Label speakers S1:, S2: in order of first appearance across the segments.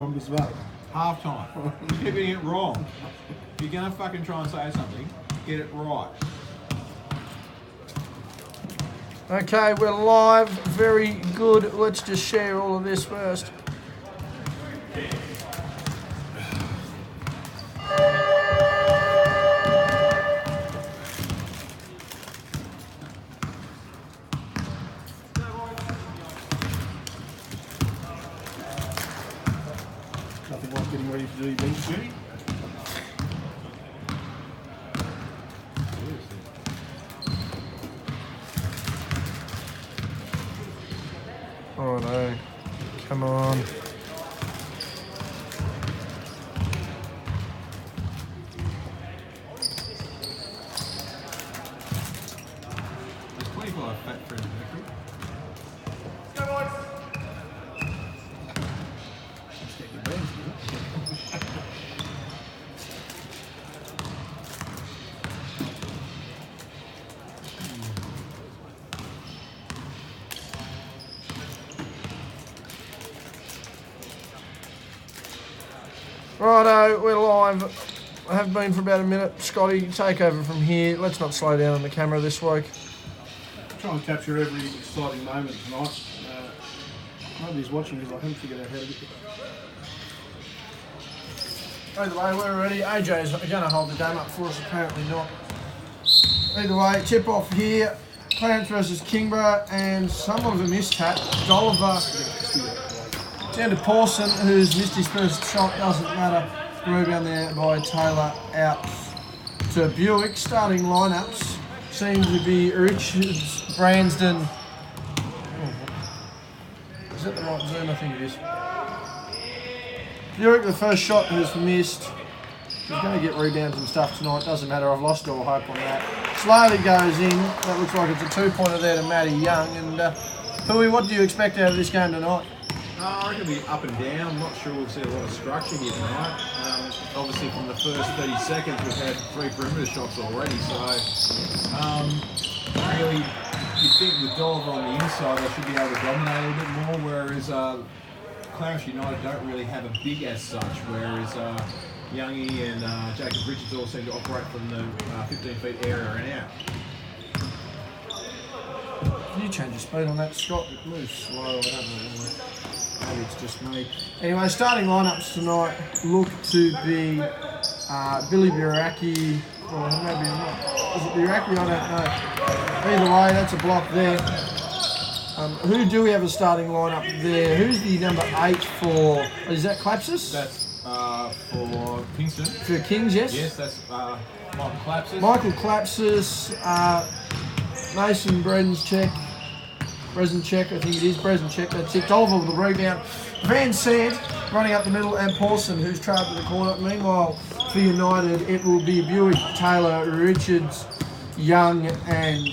S1: As well.
S2: Half time. You're getting it wrong. If you're going to fucking try and say something, get it right.
S3: Okay, we're live. Very good. Let's just share all of this first.
S1: Nothing like getting ready to do your bench duty.
S3: Oh no. Come on.
S2: There's 25 fat friends in the group.
S1: Let's get your bench,
S3: Righto, we're live. I have been for about a minute. Scotty, take over from here. Let's not slow down on the camera this week.
S1: Try and capture every exciting moment tonight. Nobody's watching because I haven't figured out how to get it.
S3: Either way, we're ready. AJ's going to hold the game up for us, apparently not. Either way, tip off here. Clarence versus Kingborough, and somewhat of a mistap. Dolliver down to Pawson, who's missed his first shot. Doesn't matter. Rebound there by Taylor out to Buick. Starting lineups seem to be Richards, Bransden. Is that the right zone? I think it is. Buick, the first shot was missed. He's going to get rebounds and stuff tonight. Doesn't matter. I've lost all hope on that. Slowly goes in. That looks like it's a two-pointer there to Matty Young. And Pooey, what do you expect out of this game tonight?
S2: I reckon it'll be up and down. I'm not sure we'll see a lot of structure here tonight. Obviously, from the first 30 seconds, we've had 3 perimeter shots already. So, really, you'd think with Dolliver on the inside, they should be able to dominate a little bit more. Whereas Clarence United don't really have a big as such. Whereas Youngie and Jacob Richards all seem to operate from the 15 feet area and out.
S3: Can you change your speed on that, Scott? It moves slow. I don't know. Maybe it's just me. Anyway, starting lineups tonight look to be Billy Biraki. Or maybe not. Is it Biraki? I don't know. Either way, that's a block there. Who do we have a starting lineup there? Who's the number 8 for? Is that Klapsis?
S2: That's for Kingston.
S3: For Kings, yes?
S2: Yes, that's Michael Klapsis.
S3: Michael Klapsis, Mason Brezencheck, I think it is, Brezencheck, that's it. Dolliver with the rebound. Van Sant running up the middle, and Pawson, who's trapped in the corner. Meanwhile, for United, it will be Buick, Taylor, Richards, Young, and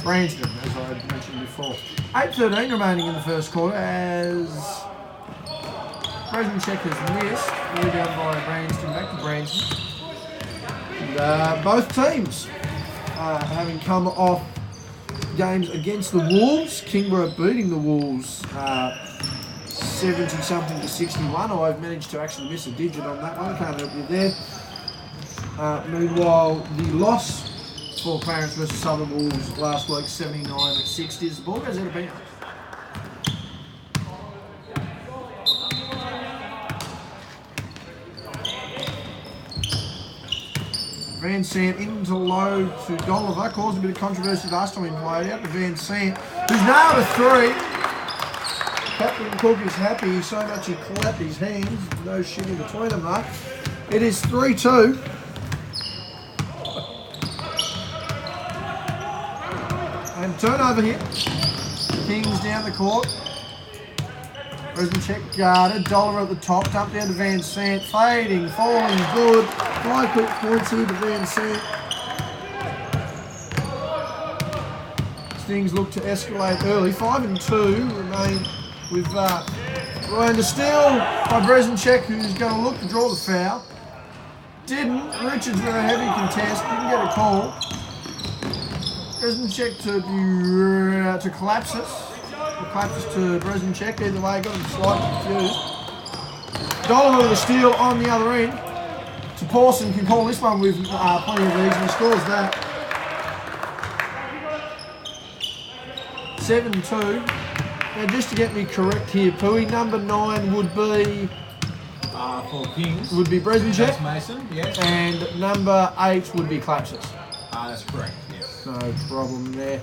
S3: Branston, as I had mentioned before. 8:13 remaining in the first quarter as Brezencheck has missed. Rebound by Branston, back to Branston. And both teams having come off games against the Wolves. Kingborough beating the Wolves 70-something to 61. I've managed to actually miss a digit on that one. Can't help you there. Meanwhile, the loss for Clarence versus Southern Wolves last week, 79-60. The ball goes out of bounds. Van Sant into low to Dolliver, caused a bit of controversy last time he played out to Van Sant, who's nailed a 3. Captain Cook is happy so much he clapped his hands. No shit in between them though. It is 3-2. And turnover here. Kings down the court. Brezencheck guarded. Dolliver at the top. Dump down to Van Sant. Fading, falling, good. High quick points here to Van Sant. Things look to escalate early. 5-2 remain with Ryan to steal by Brezencheck, who's going to look to draw the foul. Didn't. Richards with a heavy contest. Didn't get a call. Brezencheck to collapse it. Klapsis to Brezencheck. Either way, got him slightly confused. Dollar with a steal on the other end. So Pawson can call this one with plenty of ease, and he scores that. 7-2. Now, just to get me correct here, Pooey, number 9 would be
S2: For Kings.
S3: Bresenchek,
S2: That's Mason, yes.
S3: and number 8 would be Clapsis.
S2: That's correct, yes.
S3: No problem there.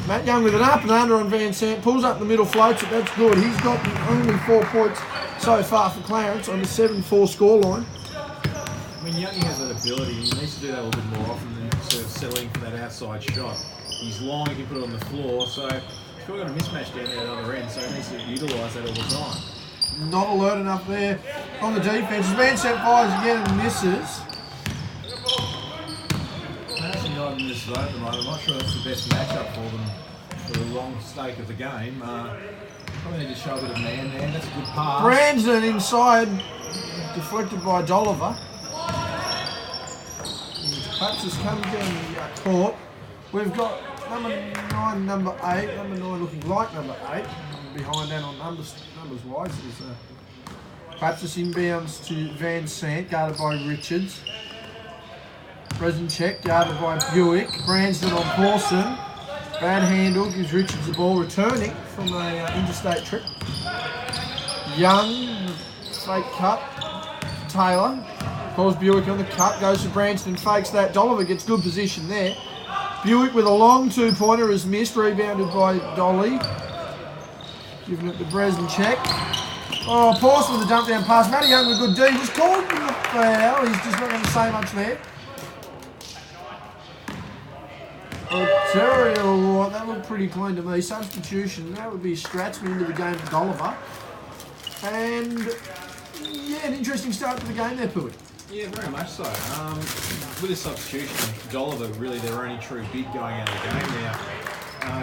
S3: Matt Young with an up and under on Van Sant, pulls up the middle, floats it, that's good. He's got only 4 points so far for Clarence on the 7-4 scoreline.
S2: I mean, Youngie has that ability. He needs to do that a little bit more often than sort of settling for that outside shot. He's long, he can put it on the floor, so he's still got a mismatch down there at the other end, so he needs to utilise that all the time.
S3: Not alert enough there on the defence. Van Sant fires again and misses.
S2: Actually, not in this zone at the moment. I'm not sure that's the best matchup for them for the long stake of the game. Probably need to show a bit of man there. That's a good pass.
S3: Brandon inside, deflected by Dolliver. Clapsis comes down the court. We've got number 9, number 8. Number 9 looking like number 8. Behind that on numbers wise is Clapsis inbounds to Van Sant, guarded by Richards. Bresenchek guarded by Buick. Branston on Pawson. Bad handle, gives Richards the ball, returning from an interstate trip. Young, fake cut. Taylor calls Buick on the cut, goes to Branston, fakes that. Dolliver gets good position there. Buick with a long 2-pointer is missed, rebounded by Dolly. Giving it to Bresenchek. Oh, Pawson with a dump down pass. Matty Young with a good D. Just called him the foul. He's just not going to say much there. Ontario, that looked pretty clean to me. Substitution, that would be Stratsman into the game for Dolliver. And yeah, an interesting start to the game there, Pooey.
S2: Yeah, very much so. With the substitution, Dolliver really their only true big going out of the game now.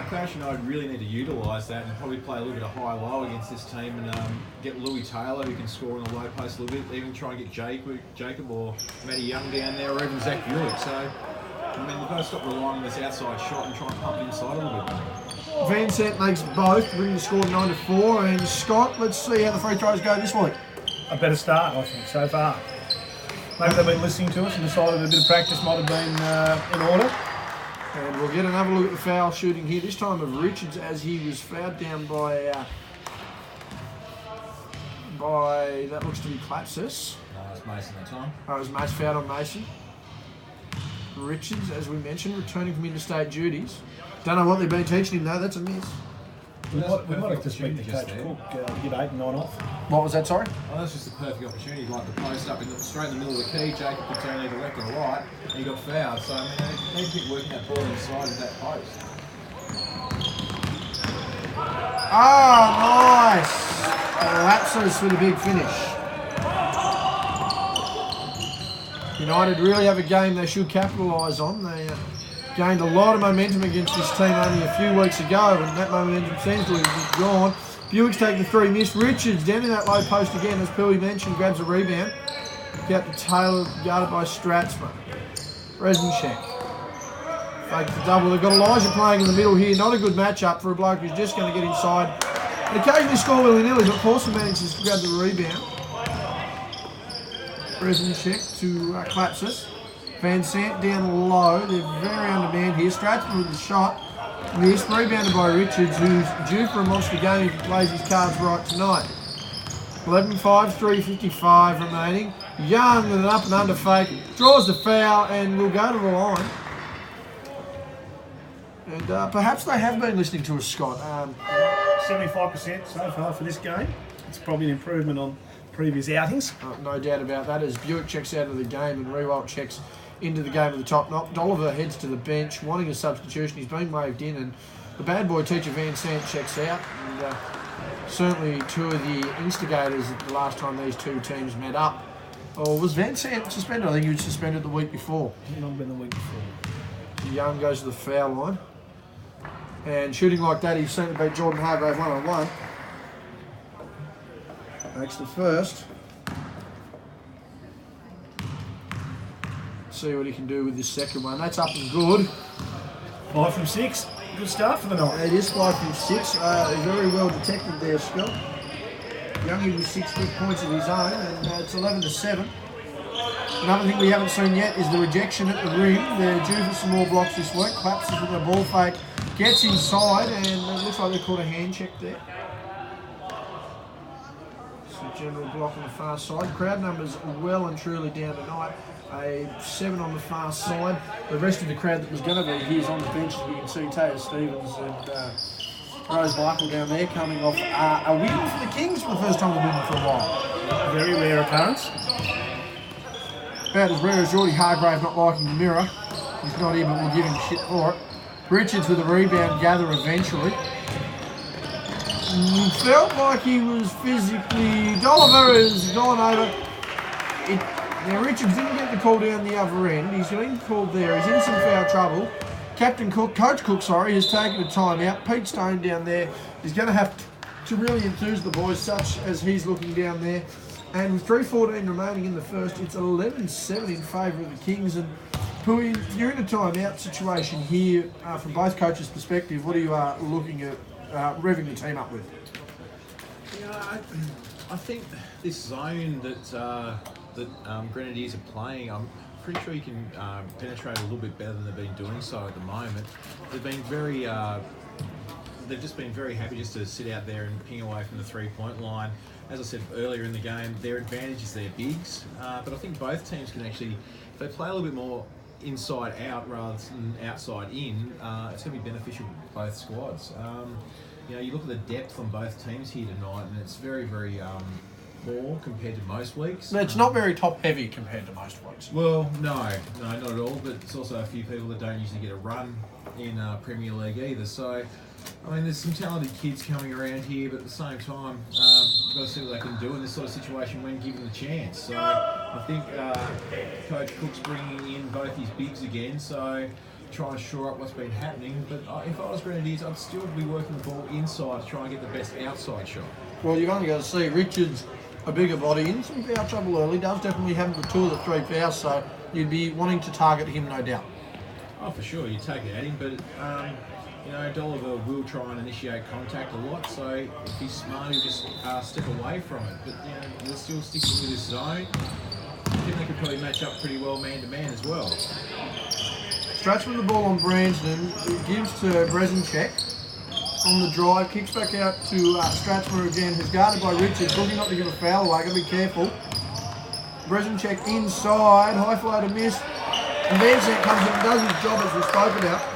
S2: Clarence United really need to utilise that and probably play a little bit of high-low against this team and get Louis Taylor, who can score in the low post a little bit, even try and get Jacob or Matty Young down there, or even Zach Buick. So, I mean, we've got to stop relying on this outside shot and try and pump inside a little bit.
S3: Van Sant makes both, bringing the score 9-4. And Scott, let's see how the free throws go this week.
S1: A better start, I think, so far. Maybe they've been listening to us and decided a bit of practice might have been in order.
S3: And we'll get another look at the foul shooting here, this time of Richards, as he was fouled down by that looks to be Clapsis.
S2: No, it's Mason that time.
S3: Oh, it was Mason, fouled on Mason. Richards, as we mentioned, returning from interstate duties. Don't know what they've been teaching him though, that's a miss.
S1: We might have to speak to Coach Cook, get 8 and 9 off.
S3: What was that, sorry?
S2: Oh, that's just a perfect opportunity, like the post up straight in the middle of the key. Jacob could turn either left or right, and he got fouled. So, I mean, they need to keep working that ball inside of that post.
S3: Ah, nice! Lapsus with a big finish. United really have a game they should capitalise on. They gained a lot of momentum against this team only a few weeks ago, and that momentum seems to have gone. Buick's taking the 3 miss. Richards down in that low post again, as Pooey mentioned, grabs a rebound. Out to Taylor, guarded by Stratsman. Bresenchek. Fake the double. They've got Elijah playing in the middle here. Not a good matchup for a bloke who's just going to get inside. And occasionally score willy-nilly, but Pawson manages to grab the rebound. Bresenchek to Clapsis. Van Sant down low. They're very undermanned here. Stratsman with the shot. Missed. Rebounded by Richards, who's due for a monster game if he plays his cards right tonight. 11-5, 3:55 remaining. Young with an up and under fake. Draws the foul and will go to the line. And perhaps they have been listening to us, Scott.
S1: 75% so far for this game. It's probably an improvement on previous outings.
S3: No doubt about that, as Buick checks out of the game and Rewalt checks into the game of the top knock. Dolliver heads to the bench, wanting a substitution. He's been waved in, and the bad boy teacher Van Sant checks out. And certainly two of the instigators at the last time these two teams met up. Or was Van Sant suspended? I think he was suspended the week before.
S1: It might have been the week before.
S3: Young goes to the foul line. And shooting like that, he's seen to beat Jordan Hargrave 1-on-1. Makes the first. See what he can do with this second one. That's up and good.
S1: 5 from 6. Good start for the night.
S3: It is 5 from 6. Very well detected there, Scott. Youngie with 6 big points of his own, and it's 11-7. Another thing we haven't seen yet is the rejection at the rim. They're due for some more blocks this week. Collapses with a ball fake, gets inside, and it looks like they caught a hand check there. So general block on the far side. Crowd numbers well and truly down tonight. A 7 on the far side. The rest of the crowd that was going to be here is on the bench. As we can see Taylor Stevens and Rose Michael down there coming off a win for the Kings for the first time they've been for a while.
S1: Very rare occurrence.
S3: About as rare as Geordie Hargrave not liking the mirror. He's not here, but we'll give him shit for it. Richards with a rebound gather eventually. Felt like he was physically... Dolliver has gone over. Now Richards didn't get the call down the other end. He's been called there. He's in some foul trouble. Coach Cook, has taken a timeout. Pete Stone down there is going to have to really enthuse the boys, such as he's looking down there. And with 3:14 remaining in the first, it's 11-7 in favour of the Kings. And Pui, you're in a timeout situation here. From both coaches' perspective, what are you looking at revving the team up with?
S2: Yeah, I think this zone that Grenadiers are playing, I'm pretty sure you can penetrate a little bit better than they've been doing so at the moment. They've been very... they've just been very happy just to sit out there and ping away from the three-point line. As I said earlier in the game, their advantage is their bigs, but I think both teams can actually, if they play a little bit more inside out rather than outside in, it's going to be beneficial for both squads. You know, you look at the depth on both teams here tonight, and it's very, very poor compared to most weeks.
S3: It's not very top-heavy compared to most weeks.
S2: Well, no, not at all, but it's also a few people that don't usually get a run in Premier League either, so... I mean, there's some talented kids coming around here, but at the same time, you've got to see what they can do in this sort of situation when given the chance. So I think Coach Cook's bringing in both his bigs again, so try and shore up what's been happening. But if I was Grenadiers, I'd still be working the ball inside to try and get the best outside shot.
S3: Well, you've only got to see Richards, a bigger body, in some foul trouble early, does definitely have the 2 of the 3 fouls, so you'd be wanting to target him, no doubt.
S2: Oh, for sure, you take it at him, but... you know, Dolliver will try and initiate contact a lot, so if he's smart, he'll just step away from it. But, you know, they're still sticking with this zone. I think they could probably match up pretty well man-to-man as well.
S3: Stratchman the ball on Branston, it gives to Brezinchek on the drive, kicks back out to Stratchman again, who's guarded by Richards, looking not to give a foul away, got to be careful. Brezinchek inside, high flow to miss, and Vincent comes in and does his job as we spoke about.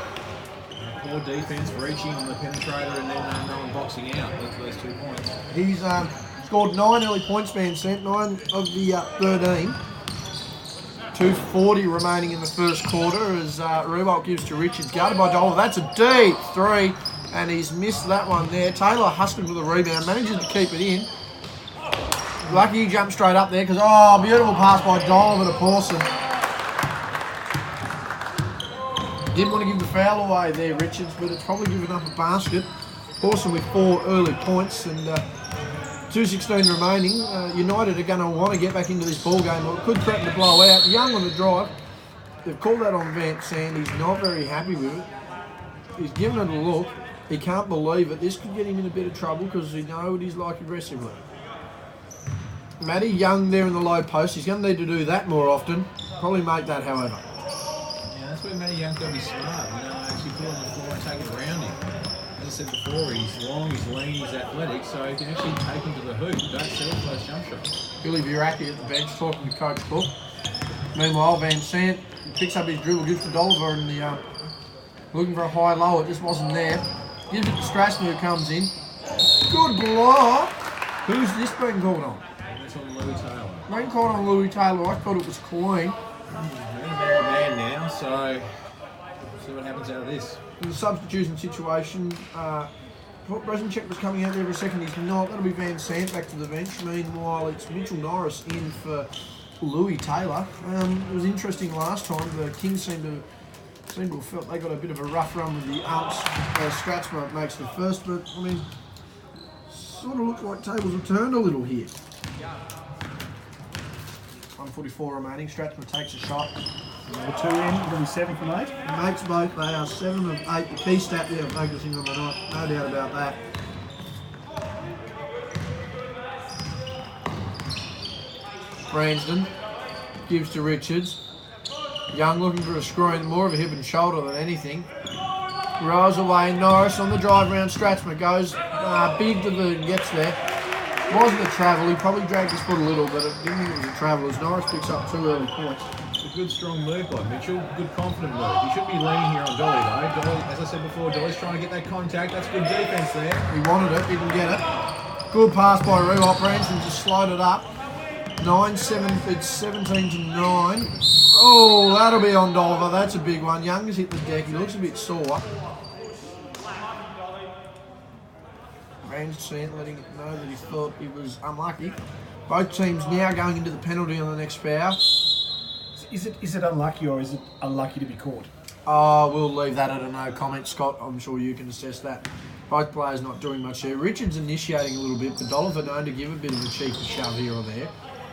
S2: Poor defence, reaching on the penetrator and then no one boxing out. That's those 2 points.
S3: He's scored 9 early points, Vincent, 9 of the 13. 2:40 remaining in the first quarter as Rewalt gives to Richards, guarded by Dolliver. That's a deep 3, and he's missed that one there. Taylor Huston with a rebound, manages to keep it in. Lucky he jumped straight up there because, beautiful pass by Dolliver to Pawson. Didn't want to give the foul away there, Richards, but it's probably given up a basket. Pawson with 4 early points and 2:16 remaining. United are going to want to get back into this ball game, or it could threaten to blow out. Young on the drive. They've called that on Van Sand. He's not very happy with it. He's given it a look. He can't believe it. This could get him in a bit of trouble because he knows what he's like aggressively. Matty Young there in the low post. He's going to need to do that more often. Probably make that, however.
S2: That's where Matty Young's got to be smart, you know, actually put on the floor and take it around him. As I said before, he's long, he's lean, he's athletic, so he can actually take him to the hoop. Don't settle for those jump shots.
S3: Billy Buraki at the bench talking to Coach Cook. Meanwhile, Van Sant picks up his dribble, gives to Dolliver and the looking for a high low. It just wasn't there. Gives it to Strasser who comes in. Good block. Who's this been called on?
S2: It's on Louis Taylor.
S3: Been called on Louis Taylor. I thought it was clean.
S2: Man now, so see what happens out of this.
S3: In the substitution situation, Brezinchek was coming out there for a second. He's not. That'll be Van Sant back to the bench. Meanwhile, it's Mitchell Norris in for Louis Taylor. It was interesting last time. The Kings seemed to have felt they got a bit of a rough run with the umps. Stratsma makes the first, but I mean, sort of looks like tables have turned a little here. 1:44 remaining. Stratsma takes a shot.
S1: Number 2 in, it'll be 7 from 8.
S3: Makes both. They are 7 of 8. The key stat there, focusing on the night. No doubt about that. Branston gives to Richards. Young looking for a screen, more of a hip and shoulder than anything. Rolls away, Norris on the drive round, Stratsma goes big to the gets there. Wasn't a travel, he probably dragged his foot a little, but I didn't think it was a travel as Norris picks up 2 early points.
S2: It's a good strong move by Mitchell, good confident move. He shouldn't be leaning here on Dolly though. Dolly, as I said before, Dolly's trying to get that contact, that's good defence there.
S3: He wanted it, didn't get it. Good pass by Rewalt, Branston just slide it up. 9-7, it's 17 to 9. Oh, that'll be on Dolliver. That's a big one. Young has hit the deck. He looks a bit sore. Branston letting it know that he thought he was unlucky. Both teams now going into the penalty on the next foul.
S1: Is it unlucky or is it unlucky to be caught?
S3: Oh, we'll leave that at a no comment, Scott. I'm sure you can assess that. Both players not doing much here. Richards initiating a little bit, but Dolliver known to give a bit of a cheeky shove here or there.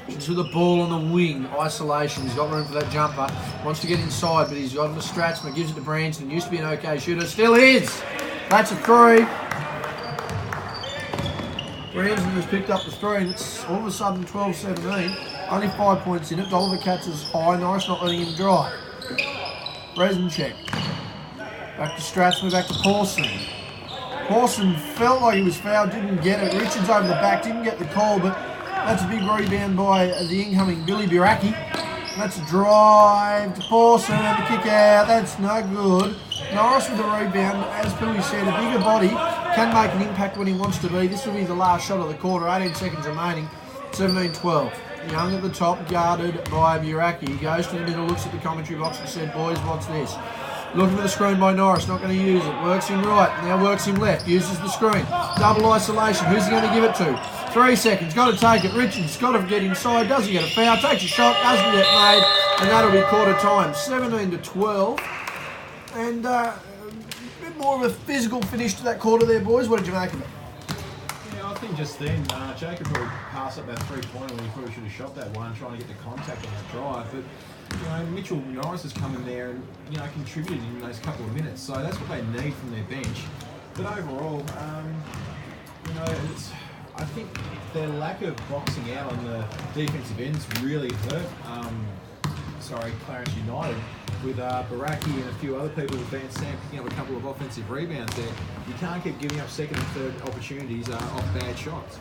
S3: Richards with the ball on the wing, isolation. He's got room for that jumper. Wants to get inside, but he's got it to Stratsma. Gives it to Branston. Used to be an okay shooter. Still is. That's a 3. Branston has picked up the 3, and it's all of a sudden 12-17. Only 5 points in it. Dolliver catches high. Norris not letting him drive. Rezencheck. Back to Stratsma, back to Paulson. Paulson felt like he was fouled, didn't get it. Richards over the back, didn't get the call, but that's a big rebound by the incoming Billy Biraki. That's a drive to Paulson and the kick out. That's no good. Norris with the rebound. As Billy said, a bigger body can make an impact when he wants to be. This will be the last shot of the quarter. 18 seconds remaining. 17-12. Young at the top, guarded by Biraki. He goes to the middle, looks at the commentary box and said, boys, what's this? Looking for the screen by Norris, not going to use it. Works him right, now works him left. Uses the screen. Double isolation. Who's he going to give it to? 3 seconds. Got to take it. Richards got to get inside. Doesn't get a foul. Takes a shot. Doesn't get made. And that'll be quarter time. 17-12. And a bit more of a physical finish to that quarter there, boys. What did you make of it?
S2: Yeah, I think just then, Jacob probably passed up that 3-pointer when he probably should have shot that one, trying to get the contact on the drive. But Mitchell Norris has come in there and contributed in those couple of minutes, so that's what they need from their bench. But overall, I think their lack of boxing out on the defensive ends really hurt. Clarence United with Baraki and a few other people with Van Sam picking up a couple of offensive rebounds there. You can't keep giving up second and third opportunities off bad shots.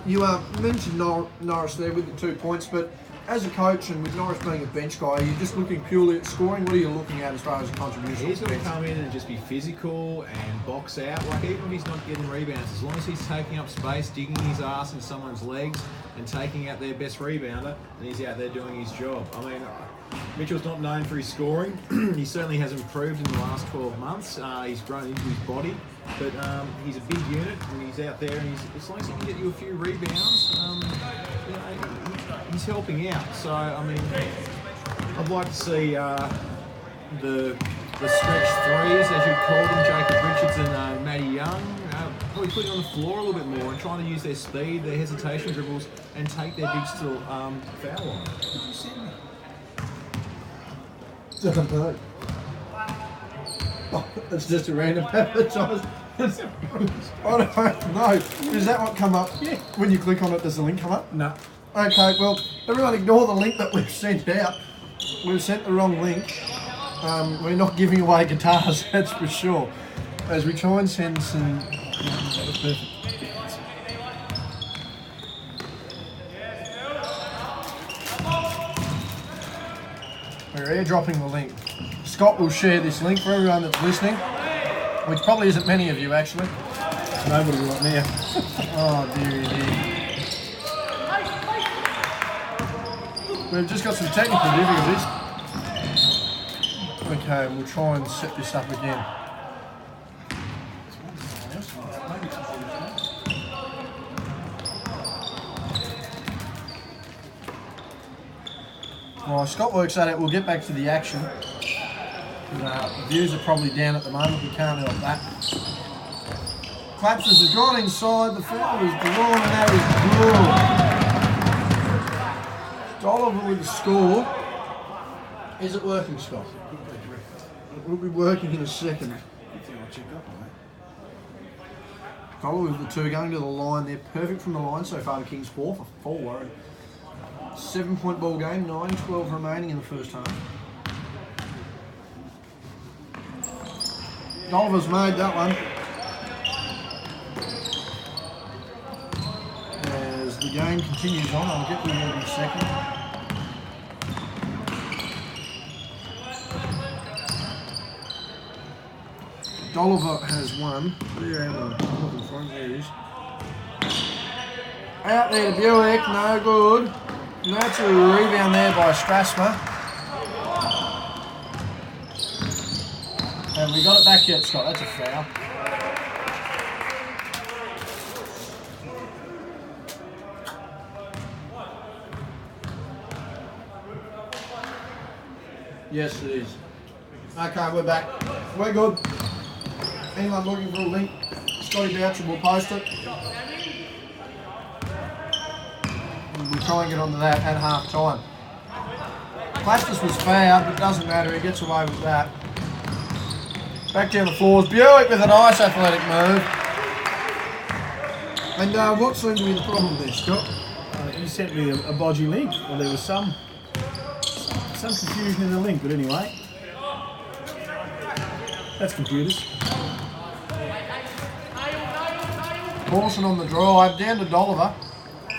S3: You mentioned Norris there with the 2 points, but as a coach and with Norris being a bench guy, are you just looking purely at scoring? What are you looking at as far as a contribution?
S2: He's got to come in and just be physical and box out. Like, even if he's not getting rebounds, as long as he's taking up space, digging his ass in someone's legs and taking out their best rebounder, then he's out there doing his job. I mean, Mitchell's not known for his scoring. He certainly has improved in the last 12 months. He's grown into his body, but he's a big unit and he's out there, and as long as he can get you a few rebounds, he's helping out. So, I mean, I'd like to see the stretch threes, as you'd call them, Jacob Richards and Matty Young, probably putting on the floor a little bit more and trying to use their speed, their hesitation dribbles, and take their big still foul line.
S3: Doesn't know. Oh, it's just a random advertise. I don't know. Is that what come up?
S1: Yeah.
S3: When you click on it, does the link come up?
S1: No.
S3: Okay, well, everyone ignore the link that we've sent out. We've sent the wrong link. We're not giving away guitars, that's for sure. As we try and send some... That was perfect. We're airdropping the link. Scott will share this link for everyone that's listening, which probably isn't many of you actually.
S1: Nobody right now.
S3: Oh dearie dear. We've just got some technical difficulties. Okay, we'll try and set this up again. While Scott works that out, we'll get back to the action. The views are probably down at the moment, we can't help that. Clapsers has gone inside, the foul is drawn, and that is good. Dolliver with the score. Is it working, Scott? It will be working in a second. Dolliver with the 2 going to the line. They're perfect from the line so far, the Kings 4 for 4. 7-point ball game, 9-12 remaining in the first half. Dolliver's made that one. As the game continues on, I'll get to you in a second. Dolliver has won. Where am I? I'm looking for him. There he is. Out there to Buick, no good. And that's a rebound there by Strasser. Have we got it back yet, Scott? That's a foul. Yes, it is. Okay, we're back. We're good. Anyone looking for a link? Scotty Boucher will post it. And we'll try and get onto that at half time. Plastis was fouled, but it doesn't matter. He gets away with that. Back down the floors. Buick with a nice athletic move. And what seems to be the problem there, Scott?
S1: You sent me a bodgy link. Well, there was some confusion in the link, but anyway. That's computers.
S3: Pawson on the drive, down to Dolliver.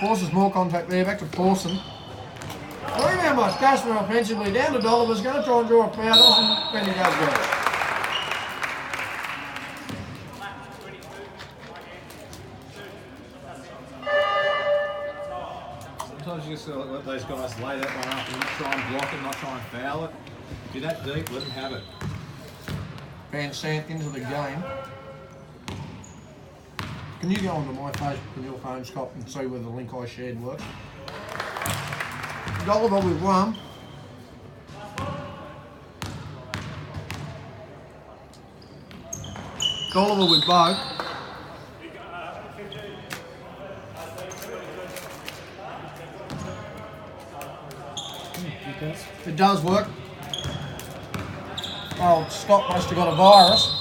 S3: Forces more contact there, back to Pawson. Rebound by Strasser offensively, down to Dolliver's going to try and draw a foul, doesn't Benny goes well.
S2: Sometimes you just gotta let those guys lay that one up and not try and block it, not try and foul it. If you're that deep, let them have it.
S3: Van Sant into the game. Can you go onto my Facebook and your phone, Scott, and see whether the link I shared works? Dolliver with one. Dolliver with both. It does work. Oh, Scott must have got a virus.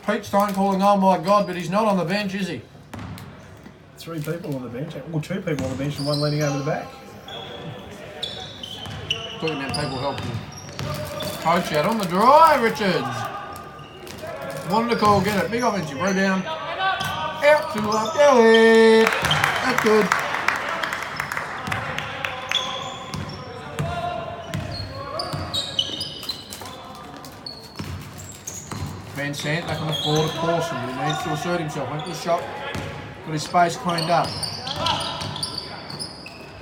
S3: Pete Stein calling, oh my God, but he's not on the bench, is he?
S1: 3 people on the bench. Well, 2 people on the bench and 1 leaning over the back.
S3: Talking about people helping coach out on the drive, Richards. Wanted to call, get it. Big offensive rebound. Out to Kelly. That's good. Van Sant back on the floor to Pawson. He needs to assert himself. Went to the shot. Got his space cleaned up.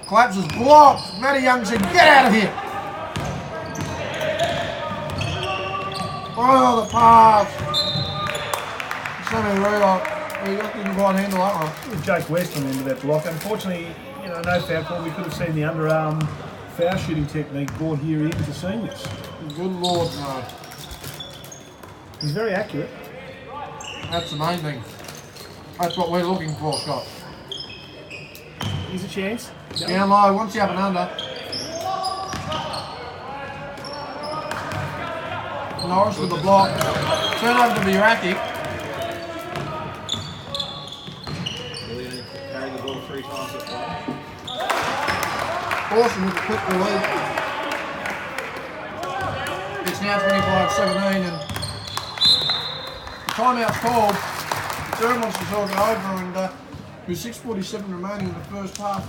S3: Collapses blocked. Matty Young said, get out of here. Oh, the pass. Sonny Rudolph. He didn't quite handle that one.
S1: Jake West on the end of that block. Unfortunately, no foul call. We could have seen the underarm foul shooting technique brought here into seeing this.
S3: Good Lord, no.
S1: He's very accurate.
S3: That's the main thing. That's what we're looking for, Scott.
S1: Here's a chance.
S3: Down low, once you up and under. Norris with the block. Turnover to Biraki.
S2: Really only carried the ball 3 times at once.
S3: Awesome with the quick relief. It's now 25-17 and the timeout's called. Durham wants to talk it over and with 6:47 remaining in the first half,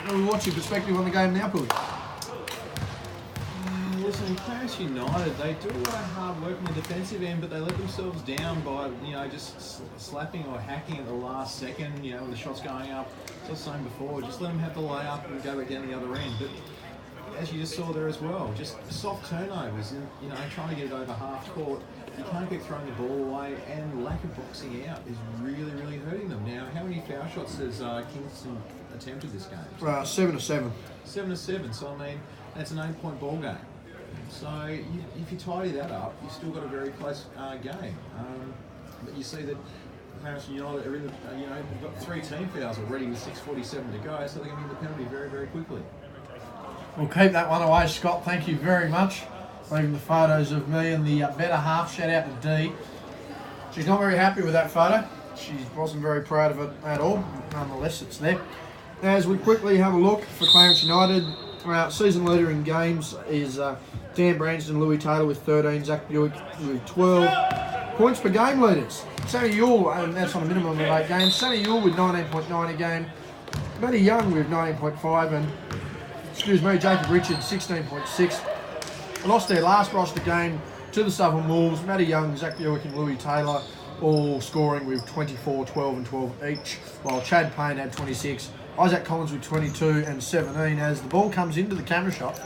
S3: we'll watch your perspective on the game now, Pooey.
S2: Listen, Clarence United, they do a lot of hard work on the defensive end, but they let themselves down by, just slapping or hacking at the last second, when the shot's going up. As I was saying before, just let them have the layup and go back down the other end. But as you just saw there as well, just soft turnovers and, trying to get it over half court. You can't keep throwing the ball away, and lack of boxing out is really, really hurting them. Now, how many foul shots has Kingston attempted this game?
S3: 7-7.
S2: 7-7, so that's an 8-point ball game. So if you tidy that up, you've still got a very close game. But you see that Clarence United are in the, they've got 3 team fouls already with 6:47 to go, so they're going to be in the penalty very, very quickly.
S3: We'll keep that one away, Scott. Thank you very much. Leaving the photos of me and the better half. Shout out to Dee. She's not very happy with that photo. She wasn't very proud of it at all. Nonetheless, it's there. As we quickly have a look for Clarence United, season leader in games is Dan Branston, Louis Taylor with 13, Zach Buick with 12. Points per game leaders. Sammy Yule, and that's on a minimum of 8 games. Sammy Yule with 19.9 a game. Matty Young with 19.5 and, Jacob Richards 16.6. Lost their last roster game to the Southern Wolves. Matty Young, Zach Buick and Louis Taylor all scoring with 24, 12 and 12 each, while Chad Payne had 26. Isaac Collins with 22 and 17 as the ball comes into the camera shot.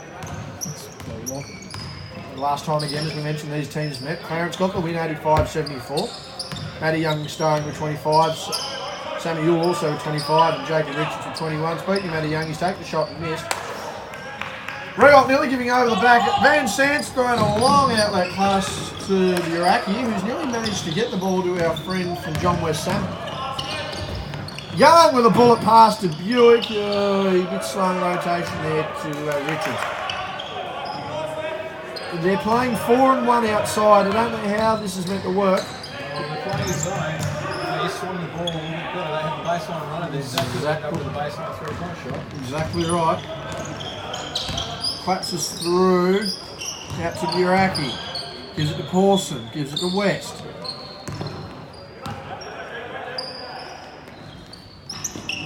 S3: Last time again, as we mentioned, these teams met. Clarence got the win 85-74. Matty Young starring with 25. Sammy Yule also with 25 and Jacob Richards with 21. Speaking of Matty Young, he's taken the shot and missed. Rewalt nearly giving over the back. Van Sant's thrown a long outlet pass to Buraki, who's nearly managed to get the ball to our friend from John West Salmon. Young with a bullet pass to Buick. A bit slow in rotation there to Richards. They're playing 4 and 1 outside. I don't know how this is meant to work.
S2: They're playing zone. They swung the ball a little bit better. They have the baseline runner. They're exactly up with the baseline three-point shot.
S3: Exactly right. Claps us through. Out to Buraki. Gives it to Pawson. Gives it to West.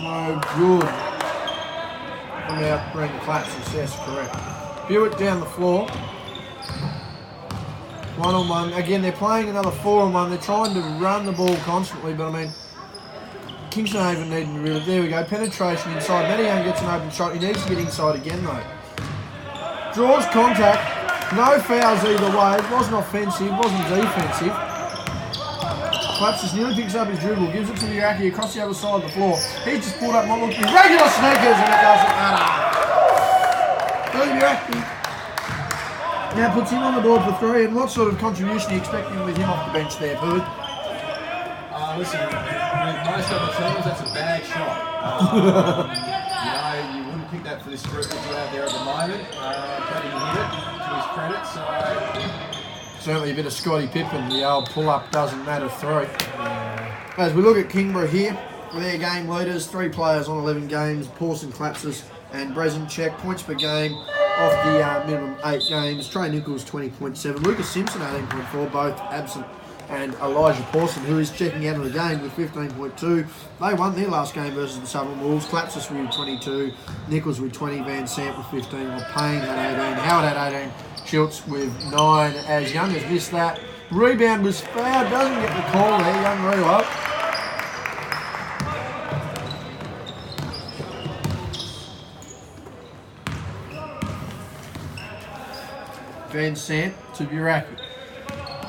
S3: No good. About Brendan Clapsis, yes, correct. Buick down the floor. 1-on-1. Again, they're playing another 4-on-1. They're trying to run the ball constantly, but I mean, Kingston Haven needing to really. There we go. Penetration inside. Matty Young gets an open shot. He needs to get inside again, though. Draws contact. No fouls either way. It wasn't offensive. It wasn't defensive. Clapsis nearly picks up his dribble. Gives it to Buraki across the other side of the floor. He's just pulled up what looks like regular sneakers, and it doesn't matter. Buraki now puts him on the board for 3, and what sort of contribution are you expecting with him off the bench there, Boo?
S2: Listen, with most other teams, that's a bad shot. You wouldn't pick that for this group that you're out there at the moment. But he hit it to his credit, so...
S3: Certainly a bit of Scotty Pippen, the old pull-up doesn't matter 3. As we look at Kingborough here, with their game leaders, 3 players on 11 games, Pawson, Clapsis and Brezenchek, points per game off the minimum 8 games. Trey Nichols 20.7, Lucas Simpson 18.4, both absent, and Elijah Pawson, who is checking out of the game with 15.2. They won their last game versus the Southern Wolves. Clapsis with 22, Nichols with 20, Van Sant with 15, while Payne had 18, Howard had 18, Schultz with 9, as Young has missed that. Rebound was fouled, doesn't get the call there, Young Rewalt. Van Sant to Buraki.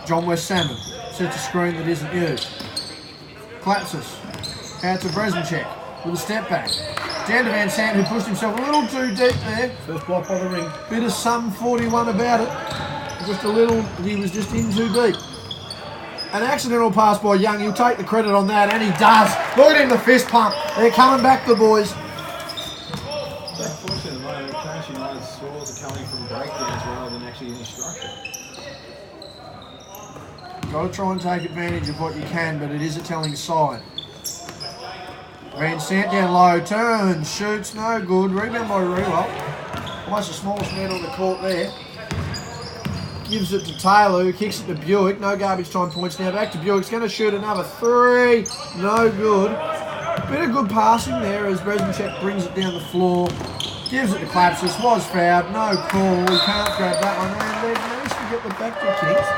S3: John West Salmon sets a screen that isn't used. Clapsis out to Brezenchek with a step back. Down to Van Sant, who pushed himself a little too deep there.
S1: First block by the ring.
S3: Bit of Sum 41 about it. Just a little, he was just in too deep. An accidental pass by Young, he'll take the credit on that, and he does. Look at him, the fist pump. They're coming back, the boys.
S2: Unfortunately, the moment Clarence United's scores are coming from breakdowns rather than actually any structure.
S3: Got to try and take advantage of what you can, but it is a telling sign. Van Sant down low, turns, shoots, no good. Rebound by Rewalt. Almost the smallest man on the court there. Gives it to Taylor, who kicks it to Buick. No garbage time points now. Back to Buick's going to shoot another 3. No good. Bit of good passing there as Brezenchek brings it down the floor. Gives it to Clapsis. Was fouled. No call. He can't grab that one. And they've managed to get the backdoor kicks.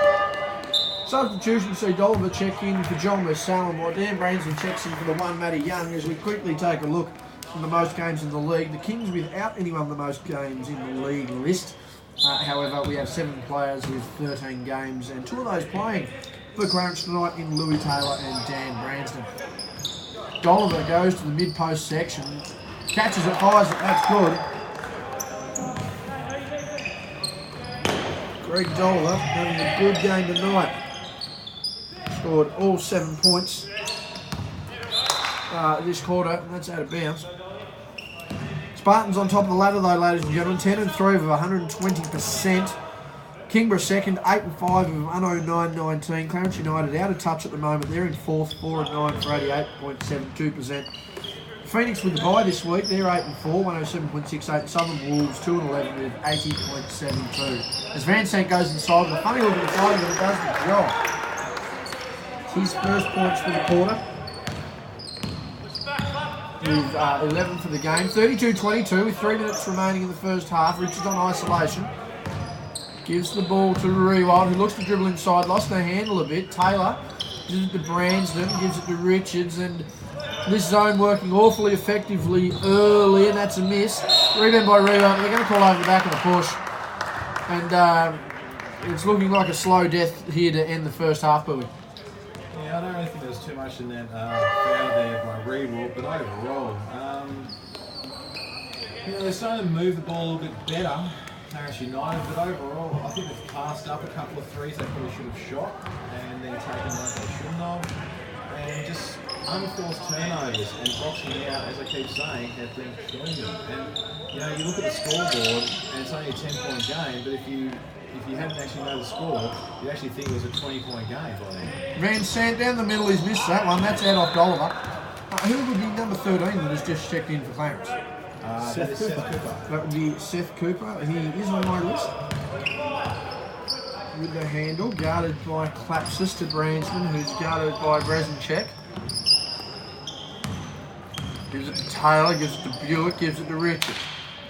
S3: Substitution, see Dolliver check in for John West Salem, while Dan Branston checks in for the one Matty Young. As we quickly take a look at the most games in the league, the Kings without anyone the most games in the league list. However, we have 7 players with 13 games, and 2 of those playing for Clarence tonight in Louis Taylor and Dan Branston. Dolliver goes to the mid-post section, catches it, fires it, that's good. Greg Dolliver having a good game tonight. Scored all 7 points this quarter, and that's out of bounds. Spartans on top of the ladder though, ladies and gentlemen, 10 and 3 of 120%. Kingborough second, 8-5 of 109.19. Clarence United out of touch at the moment. They're in fourth, 4-9 for 88.72%. Phoenix with the bye this week. They're 8-4, 107.68. Southern Wolves 2-11 with 80.72. As Van Sant goes inside with a funny look at the side, but it does the job. It's his first points for the quarter. With 11 for the game. 32-22 with 3 minutes remaining in the first half. Richards on isolation. Gives the ball to Rewald, who looks to dribble inside. Lost their handle a bit. Taylor gives it to Bransden. Gives it to Richards. And this zone working awfully effectively early. And that's a miss. Rebound by Rewald. They're going to call over the back of the push. And it's looking like a slow death here to end the first half, Billy.
S2: Yeah, I don't really think there was too much in that foul there by Rewald, but overall, they're starting to move the ball a little bit better, Clarence United, but overall, I think they've passed up a couple of threes they probably should have shot, and then taken ones they shouldn't have, and just unforced turnovers and boxing out, as I keep saying, have been killing them. And you look at the scoreboard, and it's only a 10-point game, but if you hadn't actually know the score, you'd actually think it was a 20-point game by then.
S3: Van Sant down the middle, he's missed that one. That's out off Dolliver. Who would be number 13 that has just checked in for Clarence?
S2: Seth Cooper.
S3: That would be Seth Cooper. He is on my list. With the handle, guarded by Klapsis to Branston, who's guarded by Brezinchek. Gives it to Taylor, gives it to Buick, gives it to Richard.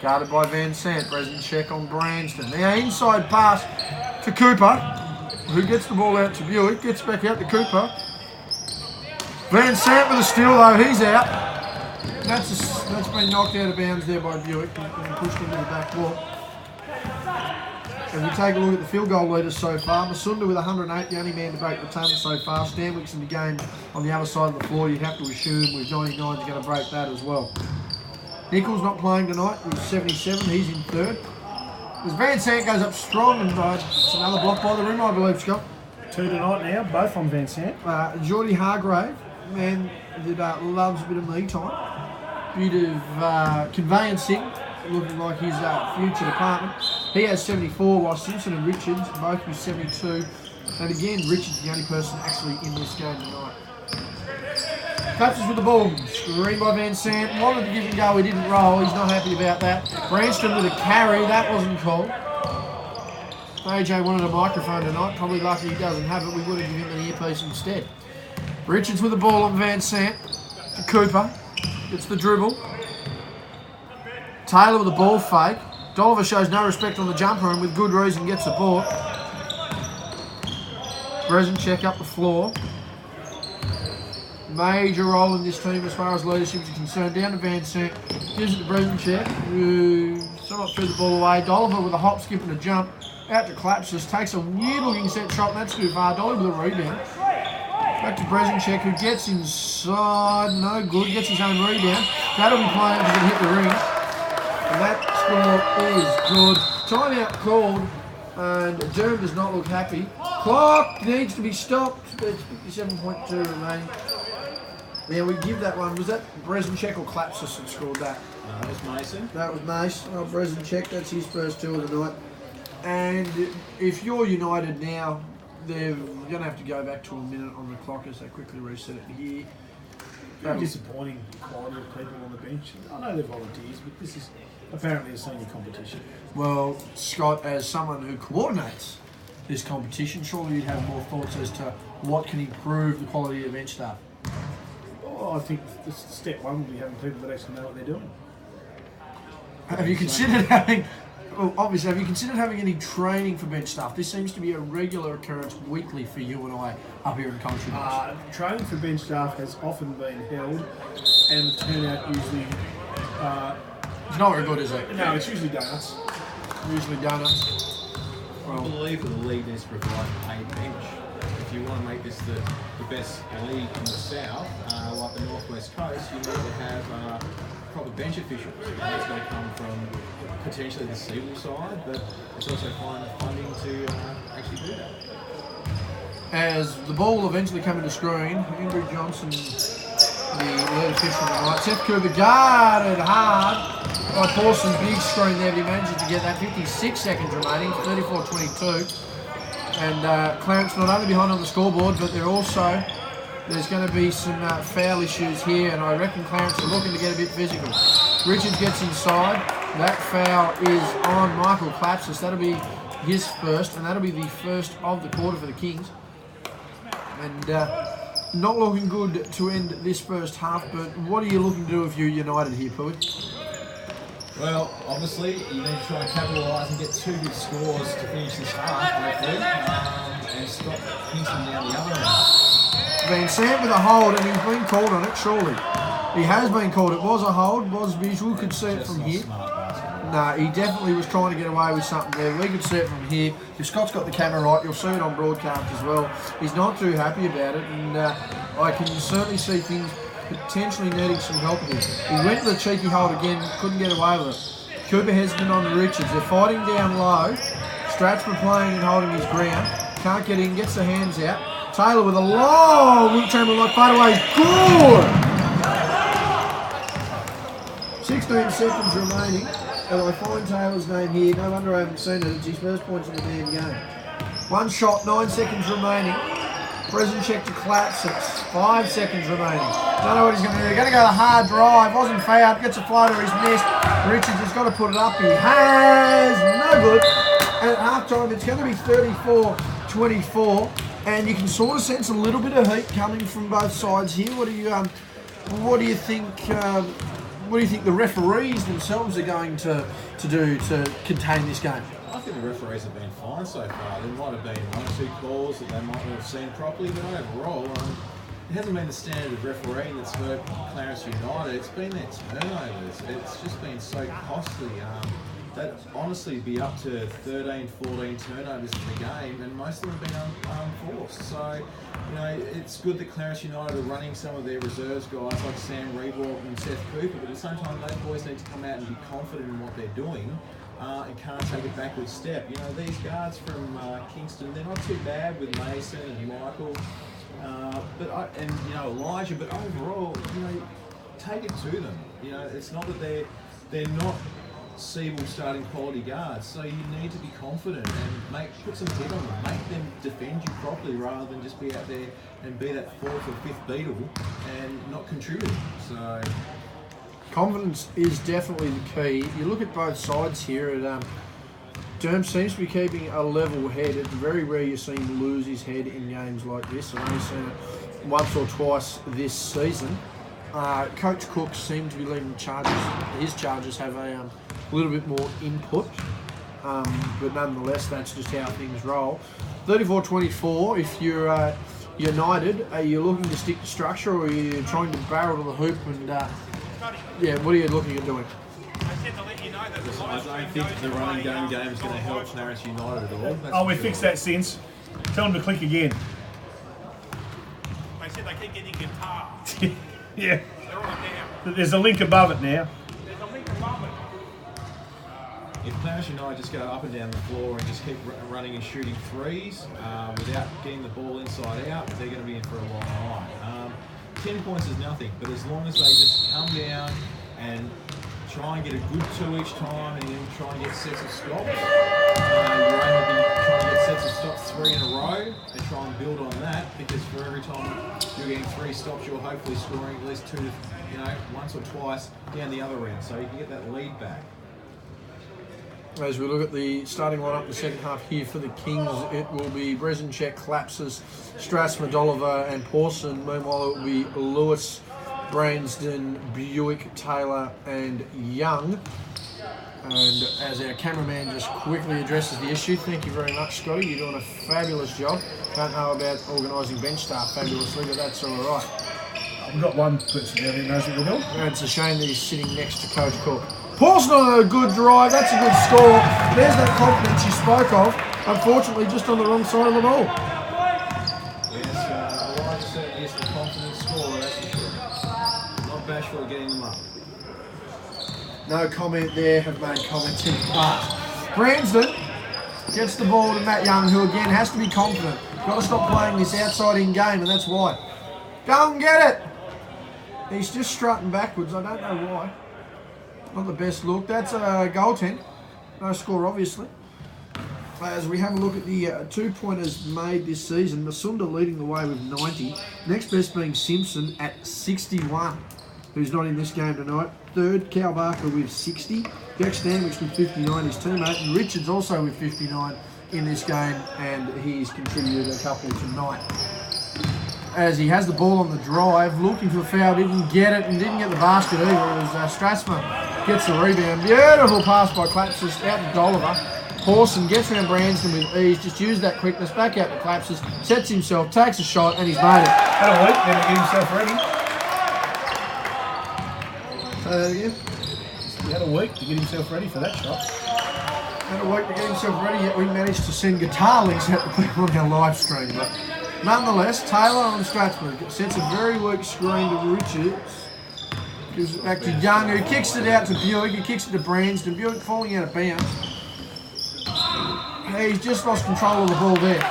S3: Guarded by Van Sant, Brezinchek on Branston. Now inside pass to Cooper, who gets the ball out to Buick, gets back out to Cooper. Van Sant with a steal though, he's out. That's been knocked out of bounds there by Buick and pushed into the back wall. As we take a look at the field goal leaders so far, Masunda with 108, the only man to break the ton so far. Stanwick's in the game on the other side of the floor, you'd have to assume with 99 is going to break that as well. Nichols not playing tonight with 77, he's in third. As Van Sant goes up strong and it's another block by the rim, I believe, Scott.
S1: 2 tonight now, both on Van Sant.
S3: Geordie Hargrave, man that loves a bit of me time. Bit of conveyancing, looking like his future department. He has 74, while Simpson and Richards both with 72. And again, Richards the only person actually in this game tonight. Catches with the ball, screen by Van Sant. Wanted to give him a go, he didn't roll. He's not happy about that. Branston with a carry, that wasn't called. AJ wanted a microphone tonight. Probably lucky he doesn't have it. We would have given him an earpiece instead. Richards with the ball on Van Sant. To Cooper. Gets the dribble. Taylor with the ball fake. Dolliver shows no respect on the jumper and with good reason gets the ball. Brezinchek up the floor. Major role in this team as far as leadership is concerned. Down to Van Sant. Gives it to Brezinchek, who somewhat threw the ball away. Dolliver with a hop, skip and a jump. Out to Klapsis. Takes a weird looking set shot. That's too far. Dolliver with a rebound. Back to Brezinchek, who gets inside. No good. Gets his own rebound. That'll be playing because it hit the ring. And that score is good. Timeout called. And Durham does not look happy. Clock needs to be stopped. It's 57.2 remaining. Now we give that one. Was that Brezinchek or Klapsis that scored that?
S2: That was Mason.
S3: That was Mason. Oh, Brezinchek, that's his first two of the night. And if you're United now, they're going to have to go back to a minute on the clock as they quickly reset it here.
S1: Very disappointing quality of people on the bench. I know they're volunteers, but this is apparently a senior competition.
S3: Well, Scott, as someone who coordinates this competition, surely you'd have more thoughts as to what can improve the quality of the bench staff.
S1: Well, I think step one will be having people that actually know what they're doing.
S3: Have you considered having... Well, obviously, have you considered having any training for bench staff? This seems to be a regular occurrence weekly for you and I up here in country.
S1: Training for bench staff has often been held, and the turnout usually...
S3: it's not very good, is it?
S1: No, it's usually donuts.
S3: Usually donuts.
S2: I believe that the league needs to provide a bench. If you want to make this the best league in the south, like the northwest coast, you need to have proper bench officials. And that's going to come from potentially the civil side, but it's also finding the funding to actually do that.
S3: As the ball will eventually come into screen, Andrew Johnson, the lead official tonight. Seth Cooper guarded hard. by Pawson. Big screen there, but he manages to get that. 56 seconds remaining, 34-22. And Clarence not only behind on the scoreboard, but there's going to be some foul issues here, and I reckon Clarence are looking to get a bit physical. Richards gets inside. That foul is on Michael Klapsis. That'll be his first, and that'll be the first of the quarter for the Kings. And not looking good to end this first half, but what are you looking to do if you're United here, Pooey?
S2: Well, obviously, you need to try and capitalise and get 2 good scores to finish this half, hopefully, and stop Kingston down the other end.
S3: Van Sant with a hold, and he's been called on it, surely. He has been called. It was a hold, was visual, could see it from here. No, he definitely was trying to get away with something there. We could see it from here. If Scott's got the camera right, you'll see it on broadcast as well. He's not too happy about it, and I can certainly see things potentially needing some help here. He went to the cheeky hold again, couldn't get away with it. Cooper hesitant on Richards. They're fighting down low. Stratsman playing and holding his ground. Can't get in, gets the hands out. Taylor with a long Wilt Chamberlain like fadeaway. Good! 16 seconds remaining. And I find Taylor's name here. No wonder I haven't seen it. It's his first points in the damn game. One shot, 9 seconds remaining. Present check to Klapsis. 5 seconds remaining. Don't know what he's going to do. He's going to go the hard drive. Wasn't fouled. Gets a floater. He's missed. Richards has got to put it up. He has. No good. And at half time, it's going to be 34-24. And you can sort of sense a little bit of heat coming from both sides here. What do you think? What do you think the referees themselves are going to do to contain this game?
S2: I think the referees have been fine so far. There might have been 1 or 2 calls that they might not have seen properly, but overall, it hasn't been the standard of refereeing that's hurt Clarence United. It's been their turnovers. It's just been so costly. They'd honestly be up to 13, 14 turnovers in the game, and most of them have been unforced. So, it's good that Clarence United are running some of their reserves guys like Sam Rewalk and Seth Cooper, but at the same time, those boys need to come out and be confident in what they're doing and can't take a backward step. These guards from Kingston, they're not too bad with Mason and Michael, and Elijah, but overall, take it to them. It's not that they're not Siebel starting quality guards, so you need to be confident and put some head on them, make them defend you properly rather than just be out there and be that 4th or 5th beetle and not contribute. So
S3: confidence is definitely the key. You look at both sides here. Derm seems to be keeping a level head. It's very rare you see him lose his head in games like this. I've only seen it once or twice this season. Coach Cook seemed to be leading charges. His charges have a little bit more input, but nonetheless, that's just how things roll. 34-24. If you're United, are you looking to stick to structure, or are you trying to barrel to the hoop? And what are you looking at doing?
S2: I don't think the running game is going to help Clarence United at all.
S1: We fixed that since. Tell them to click again.
S4: They said they keep getting guitar.
S1: Yeah.
S4: They're on now.
S1: There's a link above it now.
S4: There's a link above it.
S2: If Clarence United just go up and down the floor and just keep running and shooting threes without getting the ball inside out, they're going to be in for a long night. 10 points is nothing, but as long as they just come down and try and get a good 2 each time and then try and get sets of stops, you're able to try and get sets of stops 3 in a row and try and build on that, because for every time you're getting 3 stops, you're hopefully scoring at least 2 to, once or twice down the other end, so you can get that lead back.
S3: As we look at the starting lineup in the second half here for the Kings, it will be Brezinchek, Klapsis, Strassman, Oliver and Pawson. Meanwhile, it will be Lewis, Branston, Buick, Taylor and Young. And as our cameraman just quickly addresses the issue, thank you very much, Scotty. You're doing a fabulous job. Don't know about organising bench staff fabulously, but that's all right.
S1: We've got one person down there who knows what we're doing.
S3: And it's a shame that he's sitting next to Coach Cook. Pawson on a good drive, that's a good score. There's that confidence you spoke of. Unfortunately, just on the wrong side of the ball.
S2: Yes, Elijah certainly is the confident scorer, that's for sure. Not bashful at getting them up.
S3: No comment there, have made comments in but Branston gets the ball to Matt Young, who again has to be confident. Got to stop playing this outside-in game, and that's why. Go and get it! He's just strutting backwards, I don't know why. Not the best look. That's a goaltend. No score, obviously. As we have a look at the 2-pointers made this season, Masunda leading the way with 90. Next best being Simpson at 61, who's not in this game tonight. Third, Cal Barker with 60. Jack Stanwich with 59, his teammate. And Richards also with 59 in this game, and he's contributed a couple tonight. As he has the ball on the drive, looking for a foul, didn't get it, and didn't get the basket either. It was Strassman gets the rebound. Beautiful pass by Klapsis out to Dolliver. Pawson gets around Branston with ease, just used that quickness, back out to Klapsis, sets himself, takes a shot, and he's made it.
S1: Had a week then to get himself ready.
S3: Say that again.
S1: He had a week to get himself ready for that shot.
S3: Had a week to get himself ready, yet we managed to send guitar links out to people on our live stream. But nonetheless, Taylor on Strathmore sets a very weak screen to Richards. Gives it back to Young, who kicks it out to Buick, who kicks it to Branston. Buick falling out of bounds. He's just lost control of the ball there.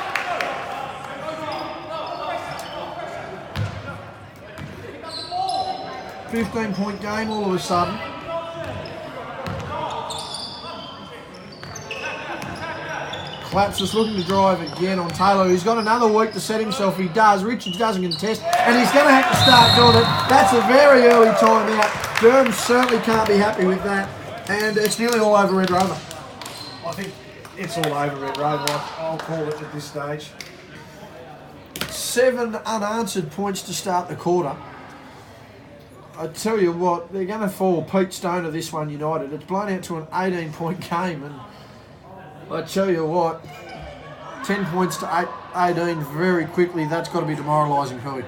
S3: $15-point game all of a sudden. Klapsis looking to drive again on Taylor. He's got another week to set himself. He does. Richards doesn't contest, and he's going to have to start doing it. That's a very early timeout. Durham certainly can't be happy with that, and it's nearly all over Red Rover.
S1: I think it's all over Red Rover. I'll call it at this stage.
S3: 7 unanswered points to start the quarter. I tell you what, they're going to fall Pete Stoner this one, United. It's blown out to an 18-point game, and I tell you what, 10 points to 18 very quickly, that's got to be demoralising, Pete.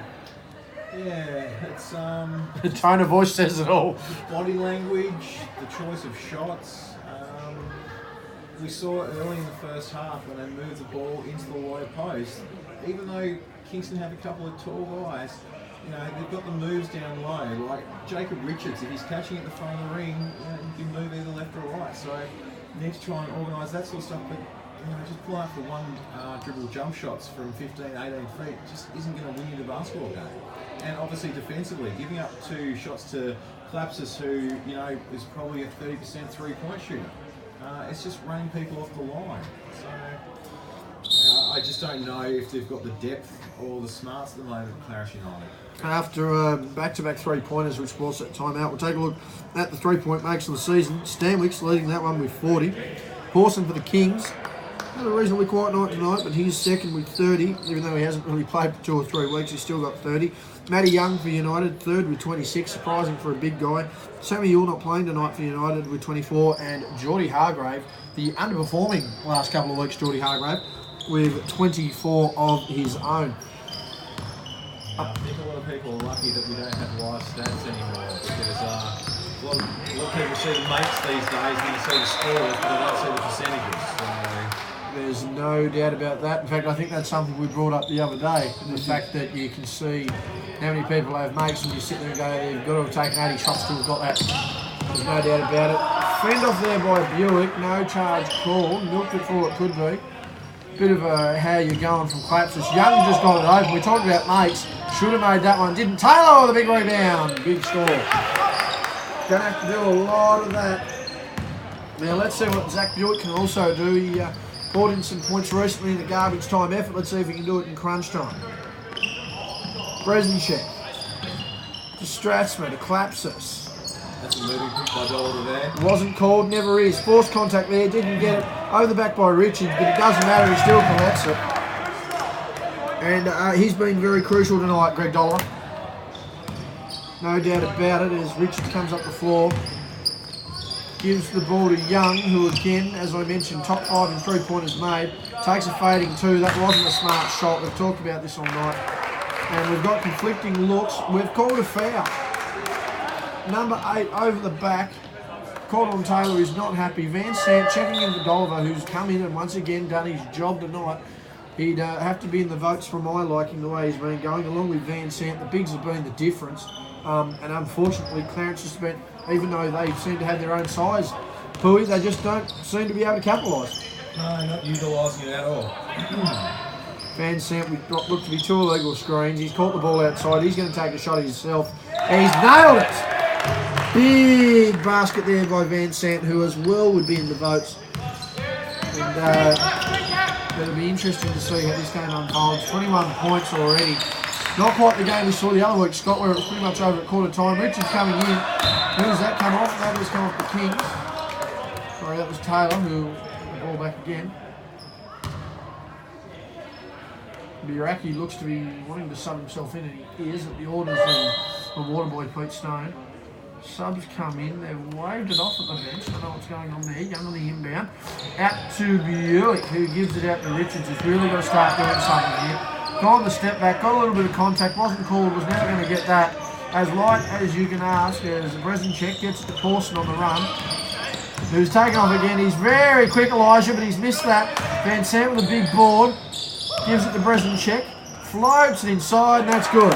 S2: Yeah, it's
S3: The tone of voice says it all.
S2: body language, the choice of shots. We saw it early in the first half when they moved the ball into the low post. Even though Kingston have a couple of tall guys, you know, they've got the moves down low. Like Jacob Richards, if he's catching at the front of the ring, you know, you can move either left or right. So you need to try and organise that sort of stuff. But you know, just pull out for one dribble jump shots from 15, 18 feet just isn't going to win you the basketball game. And obviously defensively, giving up 2 shots to Klapsis, who you know is probably a 30% three-point shooter. It's just running people off the line. So I just don't know if they've got the depth or the smarts at the moment at Clarence United.
S3: After back-to-back three-pointers, which forced that timeout, we'll take a look at the three-point makes of the season. Stanwicks leading that one with 40. Pawson for the Kings. Had a reasonably quiet night tonight, but he's second with 30. Even though he hasn't really played for 2 or 3 weeks, he's still got 30. Matty Young for United, third with 26, surprising for a big guy. Sammy Yule not playing tonight for United with 24, and Geordie Hargrave, the underperforming last couple of weeks, Geordie Hargrave, with 24 of his own.
S2: I think a lot of people are lucky that we don't have live stats anymore, because a lot of people see the mates these days and you see the scores, but they don't see the percentages. So
S3: There's no doubt about that. In fact, I think that's something we brought up the other day. The fact that you can see how many people have mates and you sit there and go, you've got to have taken 80 shots to have got that. There's no doubt about it. Fend off there by Buick, no charge call. Milked it for all it could be. Bit of a how you're going from Klapsis. Young just got it open. We talked about mates. Should have made that one. Didn't. Taylor with a big rebound. Big score. Gonna have to do a lot of that. Now let's see what Zach Buick can also do. He brought in some points recently in the garbage time effort. Let's see if he can do it in crunch time. Bresenchek to Stratsma to Klapsis.
S2: that's a moving pick by Dollar there.
S3: Wasn't called, never is. Forced contact there, didn't get it. Over the back by Richards, but it doesn't matter, he still collects it. And he's been very crucial tonight, Greg Dollar. No doubt about it, as Richards comes up the floor. Gives the ball to Young, who again, as I mentioned, top 5 in three-pointers made. Takes a fading 2. That wasn't a smart shot. We've talked about this all night. And we've got conflicting looks. We've called a foul. Number 8 over the back. Called on Taylor, who's not happy. Van Sant checking in for Dolliver, who's come in and once again done his job tonight. He'd have to be in the votes for my liking the way he's been going, along with Van Sant. The bigs have been the difference. And unfortunately, Clarence has spent, even though they seem to have their own size, Pui, they just don't seem to be able to capitalise.
S2: No, not utilising it at all.
S3: Van Sant looked to be 2 illegal screens. He's caught the ball outside. He's going to take a shot himself. He's nailed it. Big basket there by Van Sant, who as well would be in the votes. And it'll be interesting to see how this game unfolds. 21 points already. Not quite the game we saw the other week, Scott, where it was pretty much over at quarter time. Richards coming in. Who does that come off? That was come off the Kings. Sorry, that was Taylor, who the ball back again. Biraki looks to be wanting to sub himself in, and he is at the orders of the Waterboy Pete Stone. Subs come in, they've waved it off at the bench. I don't know what's going on there. Young on the inbound. Out to Buick, who gives it out to Richards. He's really got to start doing something here. Got the step back, got a little bit of contact, wasn't called, was never going to get that. As light as you can ask, as Brezinchek gets it to Pawson on the run, who's taken off again. He's very quick, Elijah, but he's missed that. Van Sant with a big board, gives it to Brezinchek, floats it inside, and that's good.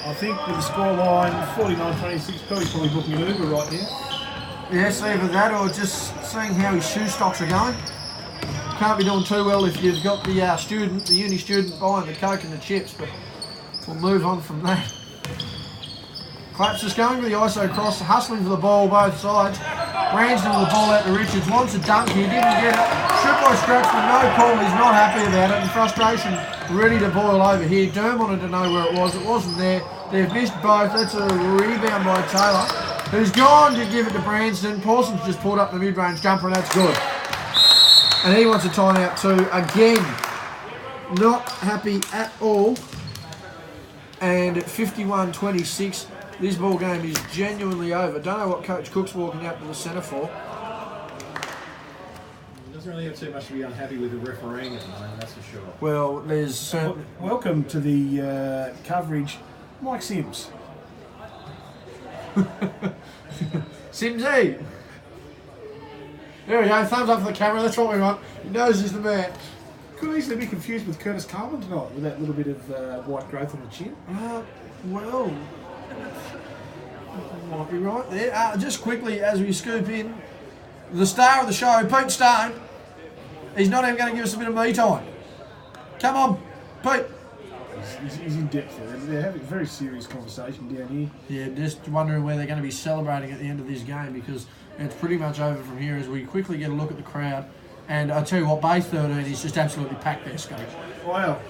S1: I think with the scoreline 49-26, Perry's probably booking an Uber right now.
S3: Yes, either that or just seeing how his shoe stocks are going. Can't be doing too well if you've got the the uni student buying the Coke and the chips, but we'll move on from that. Claps is going with the ISO cross, hustling for the ball both sides. Branston with the ball out to Richards, wants a dunk here, didn't get it. Strip by scratch, but no call, he's not happy about it, and frustration ready to boil over here. Durham wanted to know where it wasn't there. They've missed both. That's a rebound by Taylor, who's gone to give it to Branston. Parsons just pulled up the mid-range jumper, and that's good. And he wants a timeout too. Again, not happy at all. And at 51-26, this ball game is genuinely over. Don't know what Coach Cook's walking out to the centre for.
S2: He doesn't really have too much to be unhappy with the refereeing at the moment, that's for sure.
S3: Well, there's certain...
S1: Welcome to the coverage, Mike Sims.
S3: Simsy! There we go, thumbs up for the camera, that's what we want. He knows he's the man.
S1: Could easily be confused with Curtis Coleman tonight with that little bit of white growth on the chin.
S3: Well, might be right there. Just quickly as we scoop in, the star of the show, Pete Stone. He's not even going to give us a bit of me time. Come on, Pete.
S1: He's in depth there. They're having a very serious conversation down here.
S3: Yeah, just wondering where they're going to be celebrating at the end of this game, because it's pretty much over from here as we quickly get a look at the crowd. And I tell you what, Bay 13 is just absolutely packed there, Scotty.
S1: Wow.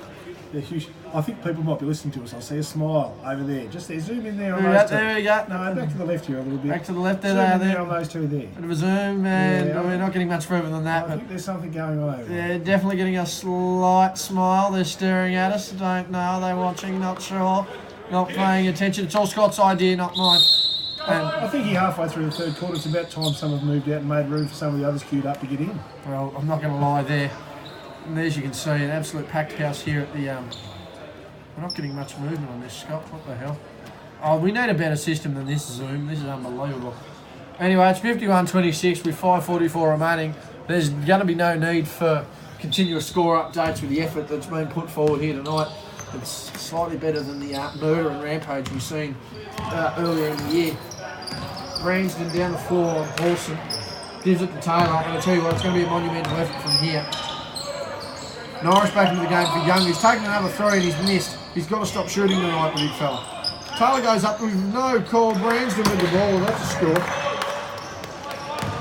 S1: They're huge. I think people might be listening to us. I see a smile over there. Just there. Zoom in there on those two.
S3: There we go.
S1: No, back to the left here a little bit.
S3: Back to the left there.
S1: Zoom in there on those two there.
S3: Bit of a zoom, and we're not getting much further than that.
S1: I think there's something going on over there.
S3: Yeah, definitely getting a slight smile. They're staring at us. Don't know. Are they watching? Not sure. Not paying attention. It's all Scott's idea, not mine.
S1: I think he halfway through the third quarter. It's about time some have moved out and made room for some of the others queued up to get in.
S3: Well, I'm not going to lie there. And as you can see, an absolute packed house here at the... We're not getting much movement on this, Scott. What the hell? Oh, we need a better system than this Zoom. This is unbelievable. Anyway, it's 51-26 with 5:44 remaining. There's going to be no need for continuous score updates with the effort that's been put forward here tonight. It's slightly better than the murder and rampage we've seen earlier in the year. Branston down the floor on Paulson. Gives it to Taylor, and I tell you what, it's going to be a monumental effort from here. Norris back into the game for Young. He's taken another three and he's missed. He's got to stop shooting tonight, the big fella. Taylor goes up with no call. Branston with the ball. That's a score.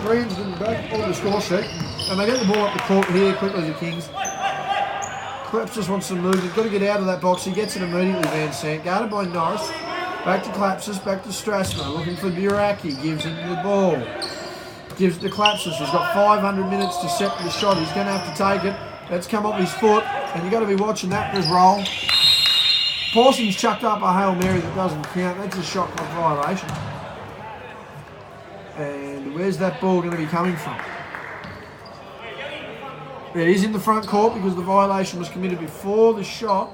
S3: Branston back on the score sheet. And they get the ball up the court here quickly, the Kings. Claps just wants some movement. Got to get out of that box. He gets it immediately, Van Sant. Guarded by Norris. Back to Clapsis. Back to Strasmer. Looking for Buraki. Gives him the ball. Gives it to Clapsis. He's got 500 minutes to set the shot. He's going to have to take it. That's come off his foot, and you've got to be watching that just roll. Parsons chucked up a Hail Mary that doesn't count. That's a shot clock violation. And where's that ball going to be coming from? It is in the front court because the violation was committed before the shot.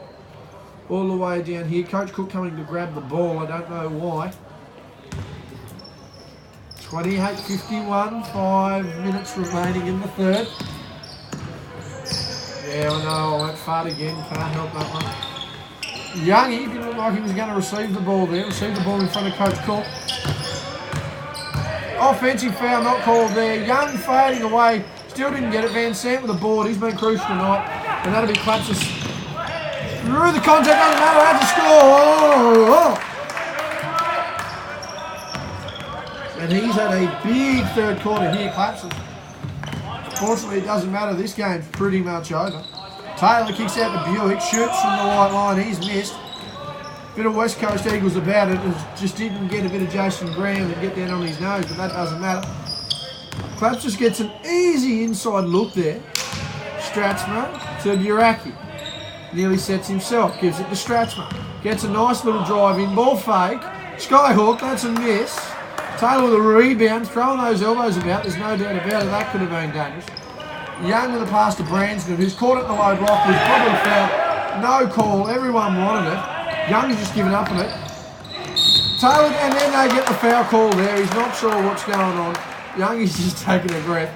S3: All the way down here. Coach Cook coming to grab the ball. I don't know why. 28-51, 5 minutes remaining in the third. Yeah, I know, I went fart again, can't help that one. Youngie didn't look like he was going to receive the ball there, receive the ball in front of Coach Cook. Offensive foul not called there. Young fading away, still didn't get it. Van Sant with the board, he's been crucial tonight. And that'll be Clapsis Through the contact, doesn't matter, had to score. And he's had a big third quarter here, collapses. Fortunately, it doesn't matter. This game's pretty much over. Taylor kicks out to Buick, shoots from the white line. He's missed. Bit of West Coast Eagles about it. Just didn't get a bit of Jason Graham and get down on his nose, but that doesn't matter. Claps just gets an easy inside look there. Stratsma to Buraki. Nearly sets himself. Gives it to Stratsma. Gets a nice little drive in. Ball fake. Skyhook. That's a miss. Taylor with a rebound, throwing those elbows about, there's no doubt about it, that could have been dangerous. Young with a pass to Branston, who's caught it in the low block, was probably fouled. No call, everyone wanted it. Young has just given up on it. Taylor, and then they get the foul call there, he's not sure what's going on. Young is just taking a breath.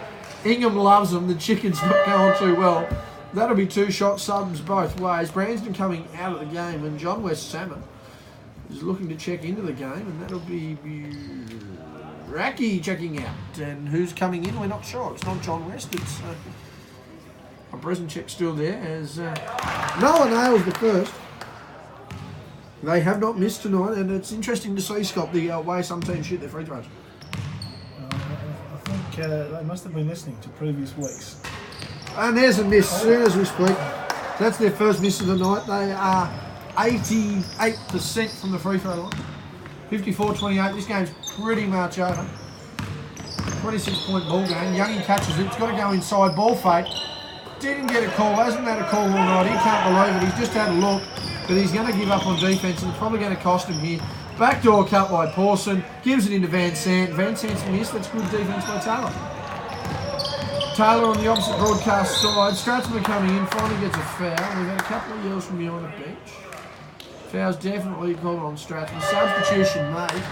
S3: Ingham loves him, the chicken's not going too well. That'll be 2 shot subs both ways. Branston coming out of the game, and John West Salmon is looking to check into the game, and that'll be Buraki checking out. And who's coming in, we're not sure. It's not John West, it's a present check still there as Noah nails the first. They have not missed tonight, and it's interesting to see, Scott, the way some teams shoot their free throws.
S1: I think they must have been listening to previous weeks.
S3: And there's a miss as soon as we speak. That's their first miss of the night. They are 88% from the free throw line. 54-28. This game's pretty much over. 26-point ball game. Youngie catches it. It's got to go inside. Ball fake. Didn't get a call. Hasn't had a call all night. He can't believe it. He's just had a look. But he's going to give up on defence, and it's probably going to cost him here. Backdoor cut by Pawson. Gives it into Van Sant. Van Sant's missed. That's good defence by Taylor. Taylor on the opposite broadcast side. Stratsman coming in. Finally gets a foul. We've had a couple of yells from behind the bench. Foul's definitely called on Stratsman. Substitution made.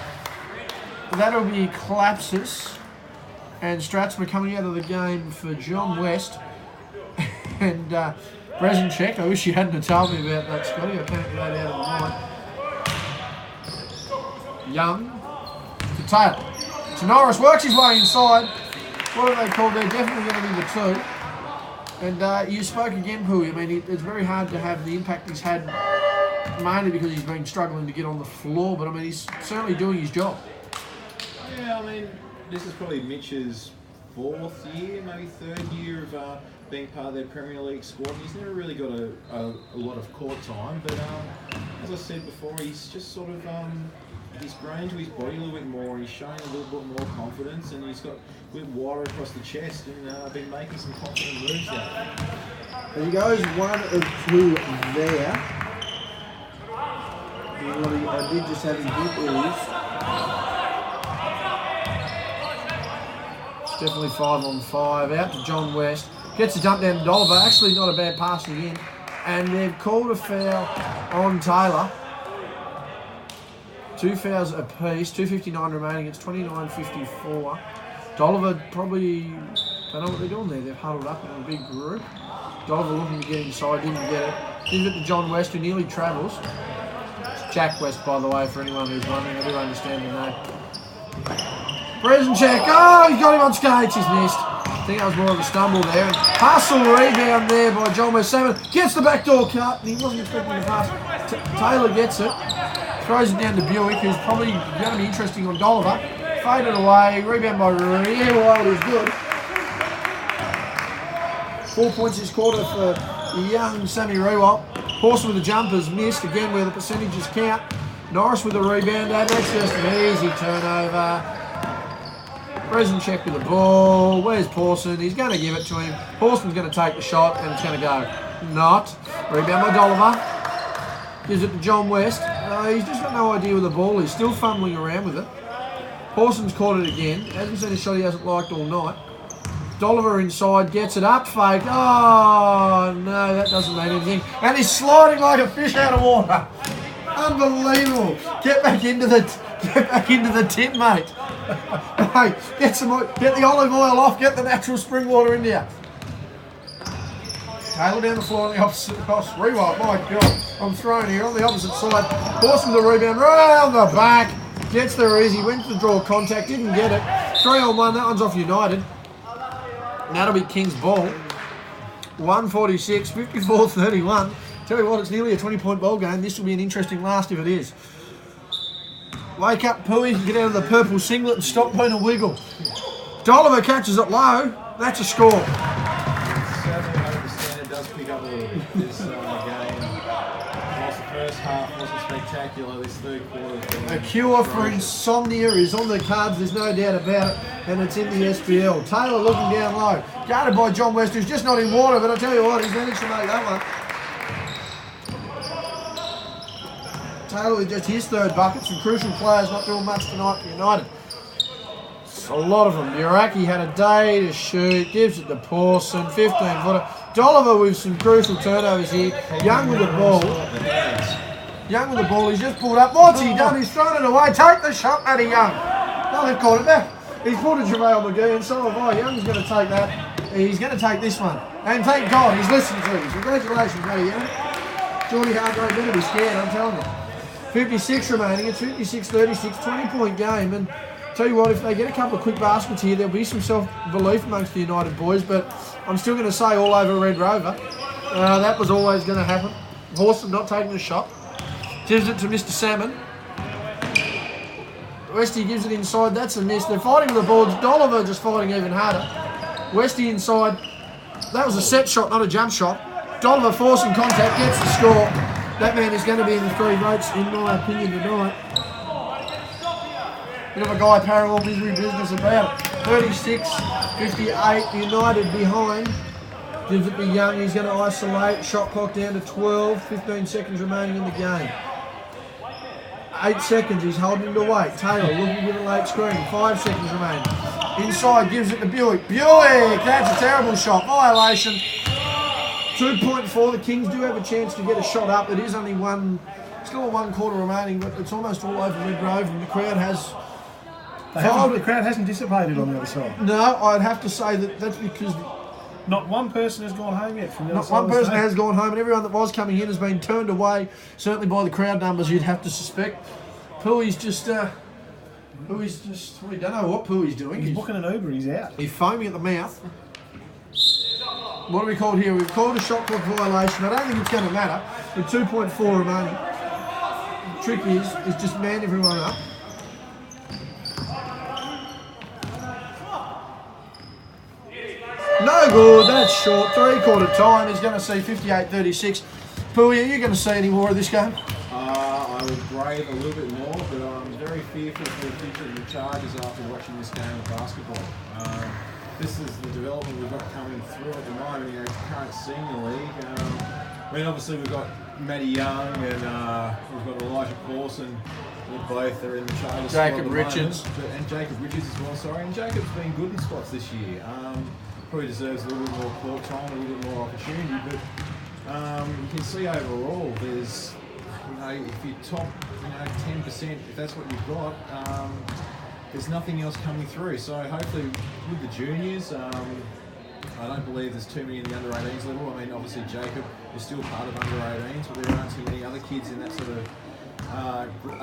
S3: That'll be Collapsis. And Stratsman coming out of the game for John West. And Brezinchek. I wish you hadn't have told me about that, Scotty. I can't get that out of my mind. Young to Taylor. To Norris. Works his way inside. What are they called? They're definitely going to be the 2. And you spoke again, Pooey. I mean, it's very hard to have the impact he's had, mainly because he's been struggling to get on the floor, but I mean, he's certainly doing his job.
S2: Yeah, I mean, this is probably Mitch's 4th year, maybe 3rd year of being part of their Premier League squad. He's never really got a lot of court time, but as I said before, he's just sort of he's grown into his body a little bit more. He's showing a little bit more confidence, and he's got a bit wider across the chest, and been making some confident moves there.
S3: There he goes, 1 of 2 there. I did just have him hit is. It's definitely 5-on-5. Out to John West. Gets a dump down to Dolliver. Actually not a bad pass again. And they've called a foul on Taylor. 2 fouls apiece. 2:59 remaining. It's 29:54. Dolliver probably don't know what they're doing there. They've huddled up in a big group. Dolliver looking to get inside. Didn't get it. Gives it to John West, who nearly travels. It's Jack West, by the way, for anyone who's wondering. I do understand the name. Brezinchek. Oh, he got him on skates. He's missed. I think that was more of a stumble there. And hustle rebound there by John West Salmon. Gets the backdoor cut, and he wasn't expecting the pass. Taylor gets it. Throws it down to Buick, who's probably going to be interesting on Dolliver. Faded away. Rebound by Rooney. Yeah, Wild is good. 4 points this quarter for young Sammy Rewalt. Pawson with the jumpers missed again where the percentages count. Norris with the rebound. That's just an easy turnover. Brezinchek with the ball. Where's Pawson? He's going to give it to him. Pawson's going to take the shot, and it's going to go. Not. Rebound by Dolliver. Gives it to John West. He's just got no idea where the ball is. Still fumbling around with it. Pawson's caught it again. Hasn't seen a shot he hasn't liked all night. Dolliver inside, gets it up, fake. Oh, no, that doesn't mean anything. And he's sliding like a fish out of water. Unbelievable. Get back into the tin, mate. Hey, get the olive oil off, get the natural spring water in there. Taylor down the floor on the opposite cross. Rewalt, my God. I'm thrown here on the opposite side. Pawson with the rebound, round the back. Gets there easy, went to draw contact, didn't get it. 3-on-1, that one's off United. And that'll be King's ball. 146, 54-31. Tell you what, it's nearly a 20-point ball game. This will be an interesting last if it is. Wake up, Pooey, get out of the purple singlet and stop being a wiggle. Dolliver catches it low. That's a score.
S2: Sadly, I understand it does pick up a little bit. This game, whilst the first half wasn't spectacular, this third quarter.
S3: A cure for insomnia is on the cards, there's no doubt about it, and it's in the SPL. Taylor looking down low, guarded by John West, who's just not in water, but I tell you what, he's managed to make that one. Taylor with just his third bucket, some crucial players not doing much tonight for United. A lot of them. Uraki had a day to shoot, gives it to Pawson, 15-footer. Dolliver with some crucial turnovers here. Young with the ball. Young with the ball, he's just pulled up. What's he done? He's thrown it away. Take the shot, Matty Young. No, they've caught it back. He's pulled a JaVale McGee, and so have I. Young's going to take that. He's going to take this one. And thank God he's listened to us. Congratulations, Matty Young. Geordie Hargrave better be scared, I'm telling you. 56 remaining. It's 56-36, 20-point game. And tell you what, if they get a couple of quick baskets here, there'll be some self-belief amongst the United boys, but I'm still going to say all over Red Rover. That was always going to happen. Horson not taking the shot. Gives it to Mr. Salmon. Westy gives it inside. That's a miss. They're fighting with the boards. Dolliver just fighting even harder. Westy inside. That was a set shot, not a jump shot. Dolliver forcing contact, gets the score. That man is going to be in the 3 votes, in my opinion, tonight. Bit of a Guy Parallel misery business about it. 36-58, United behind. Gives it to Young, he's going to isolate. Shot clock down to 12, 15 seconds remaining in the game. 8 seconds, he's holding it away. Taylor looking at a late screen, 5 seconds remaining. Inside, gives it to Buick. Buick, that's a terrible shot. Violation. 2.4, the Kings do have a chance to get a shot up. It is only still a 1 quarter remaining, but it's almost all over Red Grove, and the crowd has...
S1: The crowd hasn't dissipated on the other side.
S3: No, I'd have to say that's because...
S1: Not one person has gone home yet from the other
S3: Not
S1: side.
S3: one person has gone home, and everyone that was coming in has been turned away, certainly by the crowd numbers, you'd have to suspect. Pooey's just... we don't know what Pooey's doing.
S1: He's booking an Uber, he's out.
S3: He's foaming at the mouth. What have we called here? We've called a shot clock violation. I don't think it's going to matter with 2.4 remaining. The trick is just man everyone up. No good, that's short. 3-quarter time. He's going to see 58-36. Pooey, are you going to see any more of this game?
S2: I would brave a little bit more, but I'm very fearful for the future of the Chargers after watching this game of basketball. This is the development we've got coming through at the moment in our current senior league. Obviously we've got Matty Young and we've got Elijah Pawson. Both are in the Chargers.
S3: Jacob Richards.
S2: And Jacob Richards as well, sorry. And Jacob's been good in spots this year. Probably deserves a little bit more court time, a little bit more opportunity, but you can see overall there's, if you top, 10%, if that's what you've got, there's nothing else coming through. So hopefully with the juniors, I don't believe there's too many in the under-18s level. I mean, obviously Jacob is still part of under-18s, but there aren't too many other kids in that sort of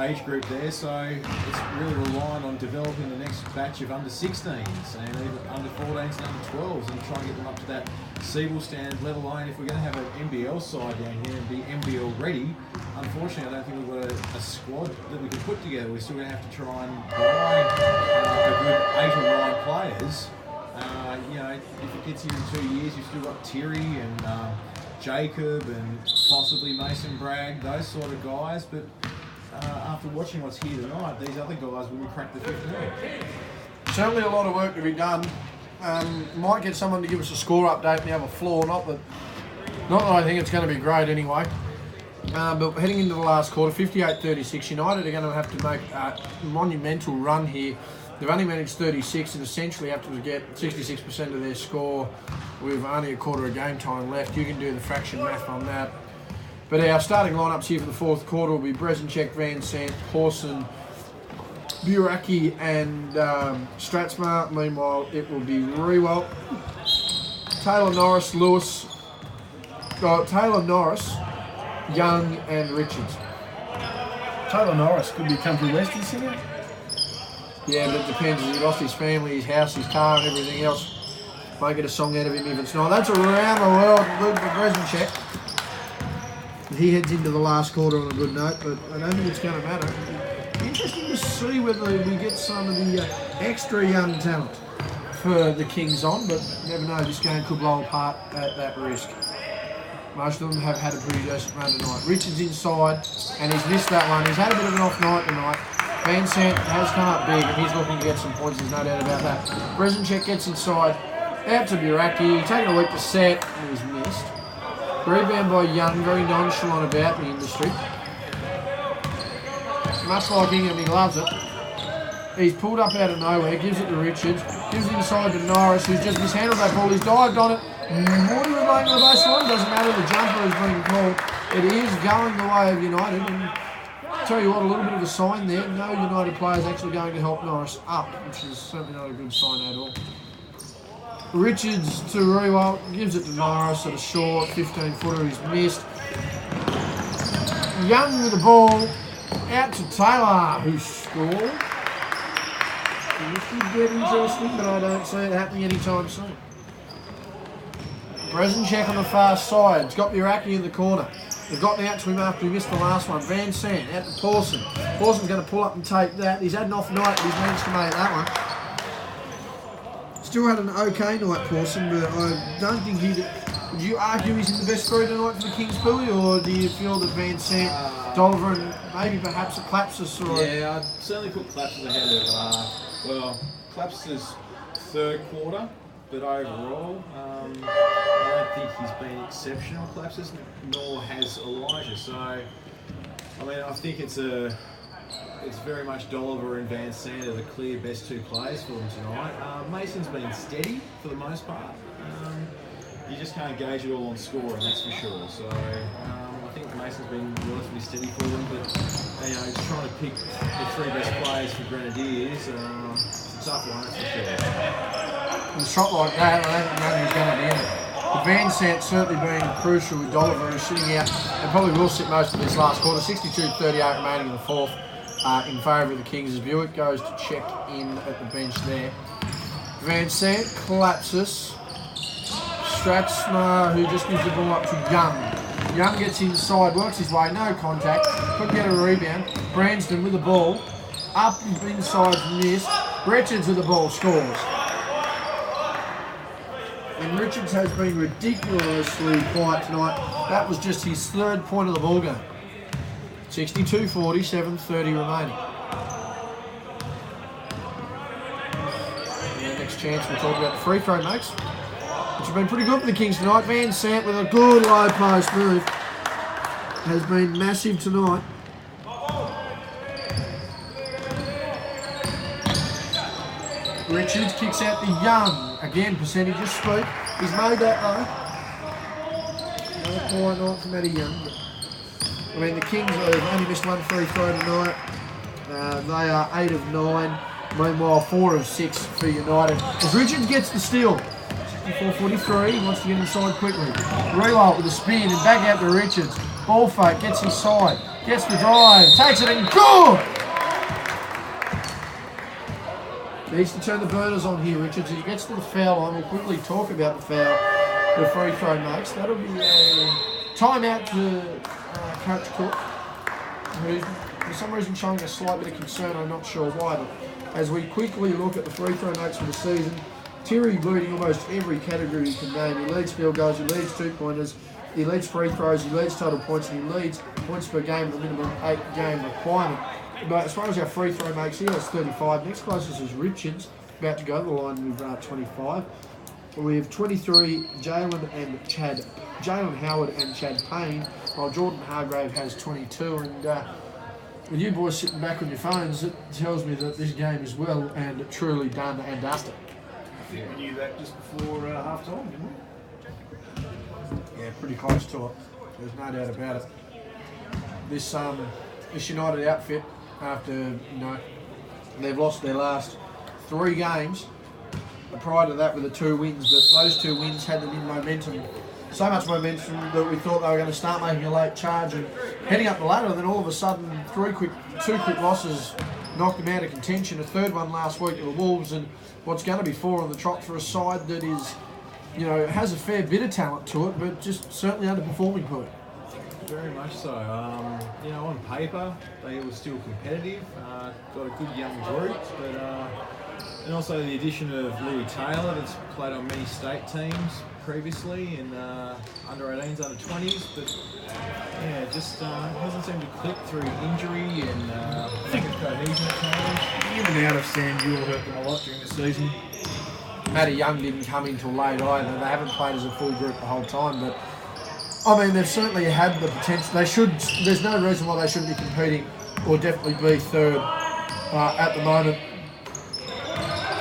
S2: age group there. So it's really reliant on developing the next batch of under-16s and even under-14s and under-12s and try and get them up to that Siebel standard level. I mean, if we're going to have an NBL side down here and be NBL ready, unfortunately, I don't think we've got a squad that we can put together. We're still going to have to try and buy a good 8 or 9 players. If it gets here in 2 years, you've still got Terry and Jacob and possibly Mason Bragg, those sort of guys. But after watching what's here tonight, these other guys wouldn't crack the 15.
S3: Certainly a lot of work to be done. Might get someone to give us a score update and have a floor. Not that I think it's going to be great anyway. But heading into the last quarter, 58-36, United are going to have to make a monumental run here. They've only managed 36 and essentially have to get 66% of their score with only a quarter of game time left. You can do the fraction math on that. But our starting lineups here for the fourth quarter will be Brezinchek, Van Sant, Pawson, Buraki and Stratsma. Meanwhile, it will be Rewalt, Taylor Norris, Young and Richards.
S1: Taylor Norris could be a country western singer.
S3: Yeah, but it depends. He lost his family, his house, his car and everything else. Might get a song out of him if it's not. That's around the world. Good for Brezinchek. He heads into the last quarter on a good note, but I don't think it's going to matter. Interesting to see whether we get some of the extra young talent for the Kings on, but you never know, this game could blow apart at that risk. Most of them have had a pretty decent run tonight. Richards inside, and he's missed that one. He's had a bit of an off night tonight. Van Sant has come up big, and he's looking to get some points, there's no doubt about that. Brezinchek gets inside, out to Buraki, taking a week to set, and he's missed. Rebound by Young, very nonchalant about the industry. Much like Ingham, he loves it. He's pulled up out of nowhere, gives it to Richards, gives it inside to Norris, who's just mishandled that ball. He's dived on it. Morty was laying on the baseline, doesn't matter, the jumper is being called. It is going the way of United, and I'll tell you what, a little bit of a sign there. No United player is actually going to help Norris up, which is certainly not a good sign at all. Richards to Rewalt, gives it to Norris at a short 15-footer, he's missed. Young with the ball, out to Taylor, who scored. This could get interesting, but I don't see it happening anytime soon. Brezinchek on the far side. It's got Buraki in the corner. They've gotten out to him after he missed the last one. Van Sant out to Pawson. Pawson's going to pull up and take that. He's had an off night, but he's managed to make that one. Still had an okay night, Pawson, but I don't think he... Would you argue he's in the best three tonight for the Kings, Billy, or do you feel that Van Sant, Dolliver, and maybe perhaps a Klapsis or...
S2: Yeah, I'd certainly put Klapsis ahead of... Klapsis' third quarter. But overall, I don't think he's been exceptional, Klapsis, nor has Elijah. So, I mean, I think it's very much Dolliver and Van Sant are the clear best two players for them tonight. Mason's been steady for the most part. You just can't gauge it all on score, and that's for sure. So, I think Mason's been relatively steady for them, but just trying to pick the three best players for Grenadiers, it's a tough one, that's for sure.
S3: A shot like that, I don't think nothing's going to be in it. But Van Sant certainly being crucial with Dolliver, who's sitting out and probably will sit most of this last quarter. 62-38 remaining in the fourth in favour of the Kings as Buick goes to check in at the bench there. Van Sant, Klapsis, Stratsma, who just gives the ball up to Young. Young gets inside, works his way, no contact, couldn't get a rebound. Branston with the ball, up inside, missed. Richards with the ball, scores. And Richards has been ridiculously quiet tonight. That was just his third point of the ball game. 62-40, 7:30 remaining. And the next chance we'll talk about the free throw makes, which have been pretty good for the Kings tonight. Van Sant with a good low post move has been massive tonight. Richards kicks out the Young. Again, percentages speak. He's made that though. Another quiet night from Matty Young. I mean, the Kings have only missed one free throw tonight. They are 8 of 9. Meanwhile, 4 of 6 for United. As Richards gets the steal. 64-43. He wants to get inside quickly. Rewalt with a spin and back out to Richards. Ball fake, gets inside. Gets the drive. Takes it and good! Needs to turn the burners on here, Richards. As he gets to the foul line, we'll quickly talk about the foul the free throw makes. That'll be a timeout to Coach Cook, who's for some reason showing a slight bit of concern. I'm not sure why, but as we quickly look at the free throw makes for the season, Terry leading almost every category he can name. He leads field goals, he leads two-pointers, he leads free throws, he leads total points, and he leads points per game with a minimum 8-game requirement. But as far as our free throw makes, he has 35. Next closest is Richards, about to go to the line with 25. We have 23, Jalen Howard and Chad Payne, while Jordan Hargrave has 22. And with you boys sitting back on your phones, it tells me that this game is well and truly done and dusted.
S1: I think we knew that just before half-time, didn't we?
S3: Yeah, pretty close to it. There's no doubt about it. This United outfit, after they've lost their last 3 games, but prior to that with the 2 wins, but those 2 wins had them in momentum, so much momentum that we thought they were going to start making a late charge and heading up the ladder, and then all of a sudden 2 quick losses knocked them out of contention. A third one last week to the Wolves, and what's going to be 4 on the trot for a side that is, has a fair bit of talent to it, but just certainly underperforming for it.
S2: Very much so. You know, on paper, they were still competitive. Got a good young group, but and also the addition of Louis Taylor, that's played on many state teams previously in under 18s, under 20s, but yeah, just hasn't seemed to click through injury and lack of cohesion at times.
S1: In and out of Sam Buell hurt them a lot during the season.
S3: Matty Young didn't come in till late either. They haven't played as a full group the whole time, but I mean, they've certainly had the potential. They should. There's no reason why they shouldn't be competing, or definitely be third at the moment.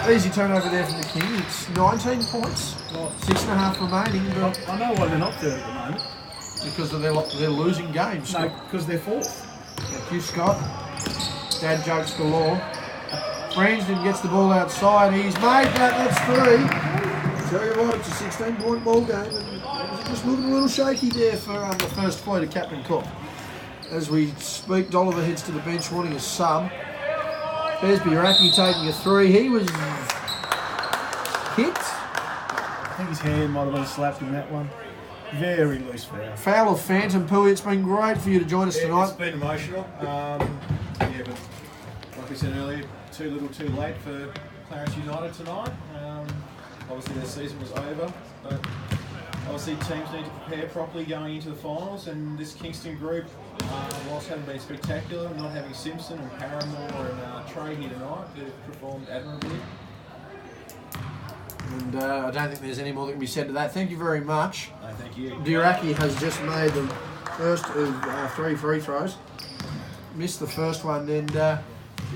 S3: Easy turnover there from the King. It's 19 points, 6.5 remaining, but
S1: I know why they're not third at the moment.
S3: because of they're losing games.
S1: No, because they're fourth.
S3: Thank you, Scott. Dad jokes galore. Branston gets the ball outside. He's made that. That's 3. Tell you what, it's a 16-point ball game, and it's just looking a little shaky there for the first flight of Captain Cook. As we speak, Dolliver heads to the bench wanting a sub. There's Biaraki taking a 3. He was hit.
S1: I think his hand might have been slapped in that one. Very loose foul.
S3: Foul of Phantom Pooey. It's been great for you to join us
S2: It's
S3: tonight.
S2: been emotional. Yeah, but like we said earlier, too little, too late for Clarence United tonight. Obviously their season was over, but obviously teams need to prepare properly going into the finals, and this Kingston group, whilst having been spectacular, not having Simpson and Paramore and Trey here tonight, they've performed admirably.
S3: And I don't think there's any more that can be said to that. Thank you very much.
S2: No, thank you.
S3: Biaraki has just made the first of 3 free throws. Missed the first one, and yeah,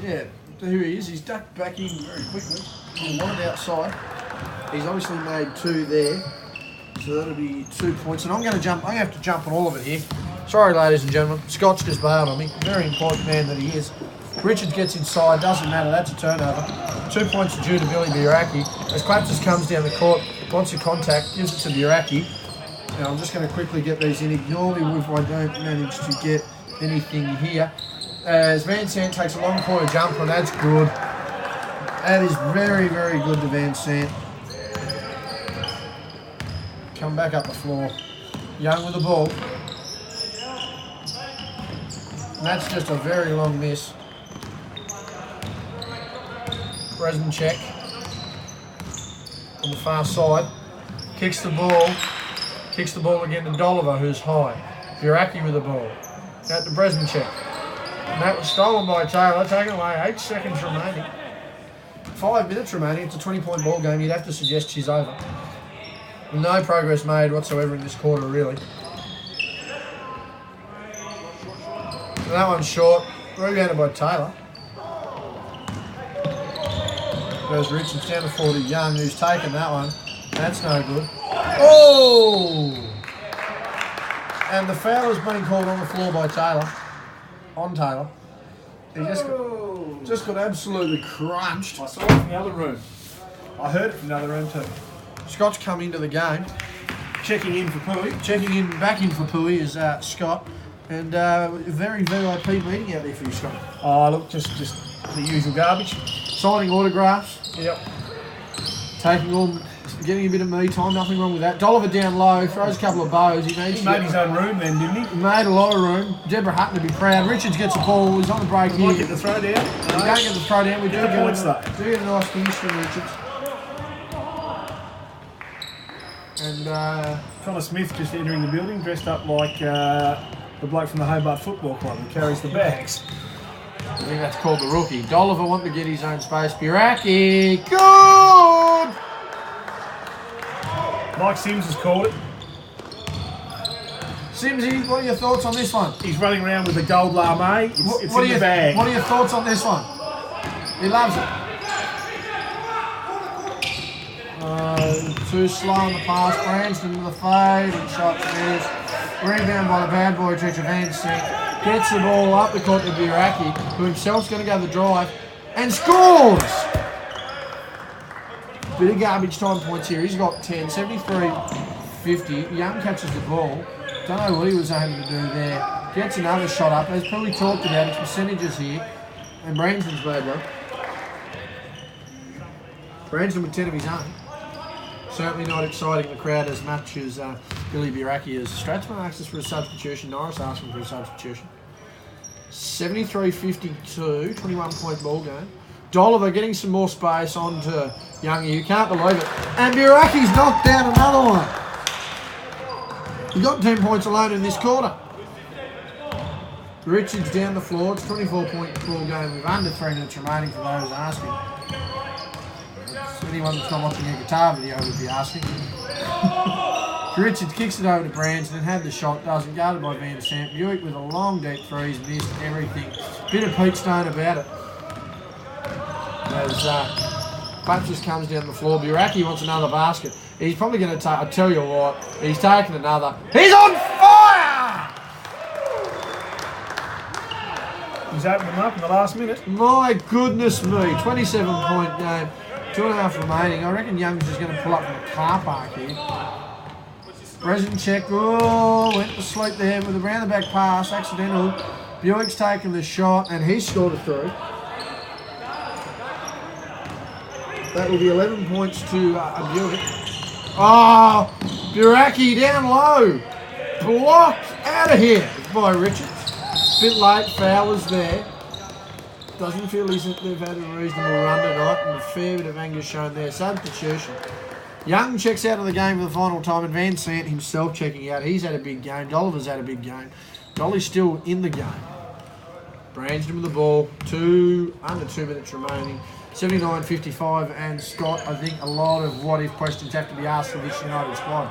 S3: here he is. He's ducked back in very quickly. He wanted outside. He's obviously made 2 there, so that'll be 2 points. And I'm going to have to jump on all of it here. Sorry, ladies and gentlemen. Scott's just bailed on me. Very important man that he is. Richards gets inside. Doesn't matter. That's a turnover. 2 points due to Billy Biaraki. As Clapsis comes down the court, wants a contact, gives it to Biaraki. Now I'm just going to quickly get these in. Ignore me if I don't manage to get anything here. As Van Sant takes a long corner jumper, and that's good. That is very, very good to Van Sant. Come back up the floor. Young with the ball. And that's just a very long miss. Bresman check on the far side. Kicks the ball again to Dolliver, who's high. Biaraki with the ball. Out to Bresman check. And that was stolen by Taylor, taken away. 8 seconds remaining. 5 minutes remaining. It's a 20-point ball game. You'd have to suggest she's over. No progress made whatsoever in this quarter, really. And that one's short. Rebounded by Taylor. Goes Richards down to 40. Young, who's taken that one. That's no good. Oh! And the foul has been called on the floor by Taylor. On Taylor. He just got absolutely crunched.
S1: I saw it from the other room. I heard it from the other room too.
S3: Scott's come into the game.
S1: Checking in for Pooey.
S3: Checking in, back in for Pooey is Scott. And very VIP meeting out there for you, Scott.
S1: Oh, look, just the usual garbage.
S3: Signing autographs.
S1: Yep.
S3: Getting a bit of me time, nothing wrong with that. Dolliver down low, throws a couple of bows. He
S1: He made his own room then, didn't he?
S3: He made a lot of room. Deborah Hutton to be proud. Richards gets a ball. He's on the break
S1: We
S3: here.
S1: might get the throw down.
S3: We don't get the throw down. We do
S1: No
S3: get
S1: points, though.
S3: a nice finish from Richards. And
S1: Connor Smith just entering the building, dressed up like the bloke from the Hobart Football Club who carries the bags.
S3: I think that's called the rookie. Dolliver wanting to get his own space. Biaraki, good!
S1: Mike Sims has called it.
S3: Simsy, what are your thoughts on this one?
S1: He's running around with the gold lame. It's in the bag.
S3: What are your thoughts on this one? He loves it. Too slow on the pass. Branston to the fade and shot miss. Rebound by the bad boy, Trisha Van Sant. Gets the ball up the court to Biaraki, who himself's going to go the drive and scores! Bit of garbage time points here. He's got 10, 73-50. Young catches the ball. Don't know what he was aiming to do there. Gets another shot up. As probably talked about, it's percentages here. And Branston's made one. Branston with 10 of his own. Certainly not exciting the crowd as much as Billy Buraki is. Stratsman asks us for a substitution. Norris asking for a substitution. 73-52, 21-point ball game. Dolliver getting some more space onto Youngie, who can't believe it. And Buraki's knocked down another one. He got 10 points alone in this quarter. Richards down the floor. It's 24-point ball game with under 3 minutes remaining for those asking. Anyone that's not watching a guitar video would be asking. Richards kicks it over to Branson and had the shot, doesn't, guarded by Van Sant. Buick with a long deep threes, missed everything. Bit of Pete Stone about it. As Clapsis comes down the floor, Buraki wants another basket. He's probably going to take, I'll tell you what, he's taking another. He's on fire!
S1: He's opened them up in the last minute.
S3: My goodness me, 27-point game, 2.5 remaining. I reckon Young's just going to pull up from the car park here. Resinchek, went to sleep there with a round the back pass, accidental. Buick's taken the shot and he's scored a three. That will be 11 points to Buick. Oh, Buraki down low. Blocked out of here by Richards. Bit late, foul was there. Doesn't feel they've had a reasonable run tonight and a fair bit of anger shown there. Substitution. Young checks out of the game for the final time and Van Sant himself checking out. He's had a big game. Dolliver's had a big game. Dolly's still in the game. Branston with the ball. Under 2 minutes remaining. 79-55 and Scott, I think a lot of what-if questions have to be asked of this United squad.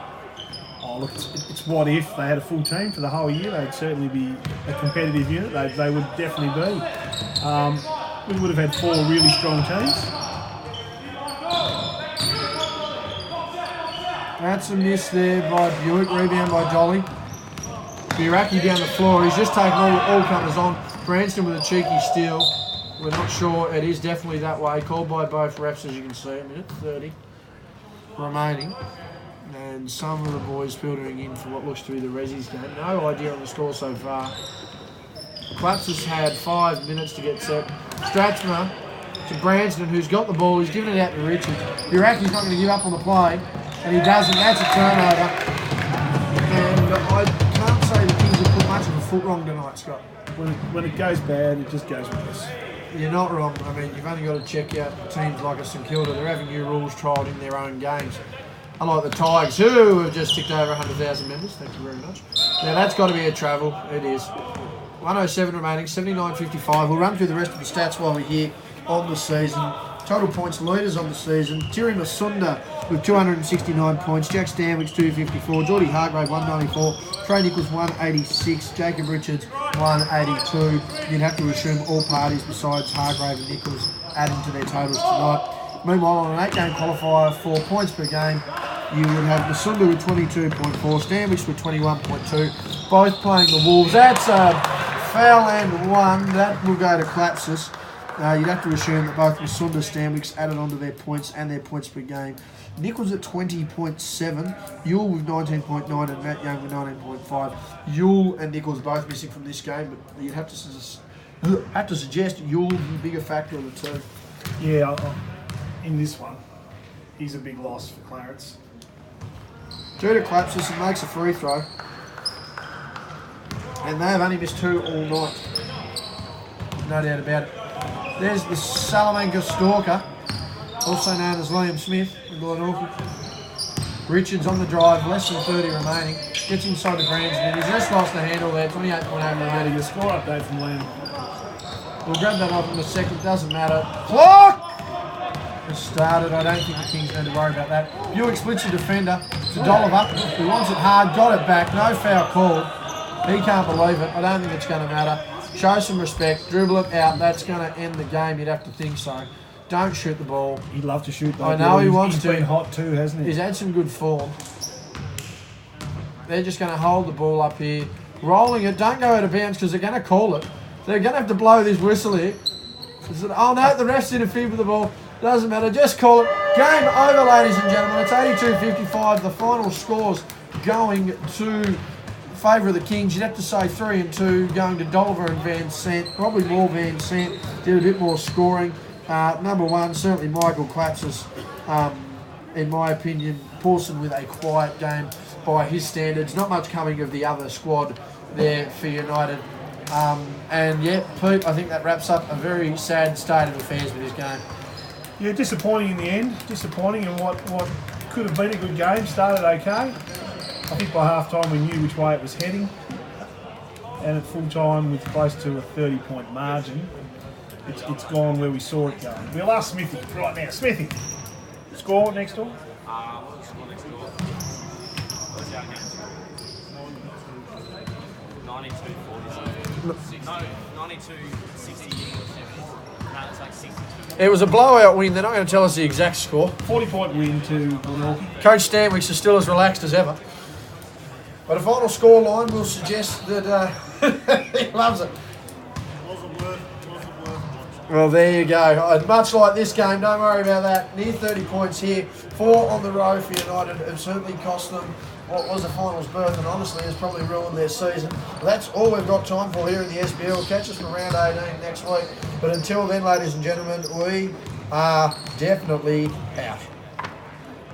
S1: Oh, look, it's what if they had a full team for the whole year. They'd certainly be a competitive unit. They would definitely be. We would have had 4 really strong teams.
S3: That's a miss there by Buick, rebound by Jolly. Buraki down the floor. He's just taken all comers on. Branston with a cheeky steal. We're not sure. It is definitely that way. Called by both refs, as you can see. A minute 30 remaining. And some of the boys filtering in for what looks to be the Rezzies game. No idea on the score so far. Claps has had 5 minutes to get set. Stratsma to Branston, who's got the ball. He's given it out to Richards. Buraki's not going to give up on the play. And he doesn't. That's a turnover. And I can't say the Kings have put much of a foot wrong tonight, Scott.
S1: When it goes bad, it just goes worse.
S3: You're not wrong. I mean, you've only got to check out teams like a St Kilda. They're having new rules trialled in their own games. Unlike the Tigers, who have just ticked over 100,000 members. Thank you very much. Now, that's got to be a travel. It is. 107 remaining, 79-55. We'll run through the rest of the stats while we're here on the season. Total points leaders on the season. Thierry Masunda with 269 points. Jack Stanwich 254. Geordie Hargrave 194. Trey Nichols 186. Jacob Richards 182. You'd have to assume all parties besides Hargrave and Nichols adding to their totals tonight. Meanwhile, on an 8-game qualifier, 4 points per game, you would have Masunda with 22.4. Stanwich with 21.2. Both playing the Wolves. That's a foul and 1. That will go to Clapsis. You'd have to assume that both Masunda and Stanwich added onto their points and their points per game. Nichols at 20.7, Yule with 19.9 and Matt Young with 19.5. Yule and Nichols both missing from this game, but you'd have to suggest Yule the bigger factor of the two.
S1: Yeah, in this one, he's a big loss for Clarence.
S3: Drew to Clapsis and makes a free throw. And they have only missed 2 all night. No doubt about it. There's the Salamanca Stalker, also known as Liam Smith. Richards on the drive, less than 30 remaining. Gets inside the Brands and he's just lost the handle there, 28.8 remaining.
S1: The score update from Liam.
S3: We'll grab that off in a second, doesn't matter. Clock! Has started, I don't think the Kings need to worry about that. Buick splits the defender to Dolliver, who wants it hard, got it back, no foul called. He can't believe it, I don't think it's going to matter. Show some respect, dribble it out, that's going to end the game, you'd have to think so. Don't shoot the ball.
S1: He'd love to shoot though.
S3: I know he wants to.
S1: He's been hot too, hasn't he?
S3: He's had some good form. They're just going to hold the ball up here. Rolling it, don't go out of bounds because they're going to call it. They're going to have to blow this whistle here. Oh no, the ref's interfered with the ball. Doesn't matter, just call it. Game over, ladies and gentlemen. It's 82-55. The final score's going to favour of the Kings. You'd have to say 3-2, going to Dolliver and Van Sant. Probably more Van Sant. Did a bit more scoring. Number one, certainly Michael Clapsis, in my opinion, Coulson with a quiet game by his standards. Not much coming of the other squad there for United. And yeah, Pete, I think that wraps up a very sad state of affairs with this game.
S1: Yeah, disappointing in the end. Disappointing in what could have been a good game. Started okay. I think by half time we knew which way it was heading. And at full time, with close to a 30-point margin, it's gone where we saw it going. We'll ask Smithy right now. Smithy, score next door?
S5: What's the score next door? What's our game? 92-40. No, 92-60. No, it's like 62.
S3: It was a blowout win. They're not going to tell us the exact score.
S1: 40-point win to Glenorchy.
S3: Coach Stanwicks is still as relaxed as ever. But a final score line will suggest that he loves it.
S1: Wasn't worth.
S3: Well, there you go. Much like this game, don't worry about that. Near 30 points here. 4 on the row for United. It certainly cost them what was a finals berth, and honestly has probably ruined their season. Well, that's all we've got time for here in the SBL. Catch us for round 18 next week. But until then, ladies and gentlemen, we are definitely out.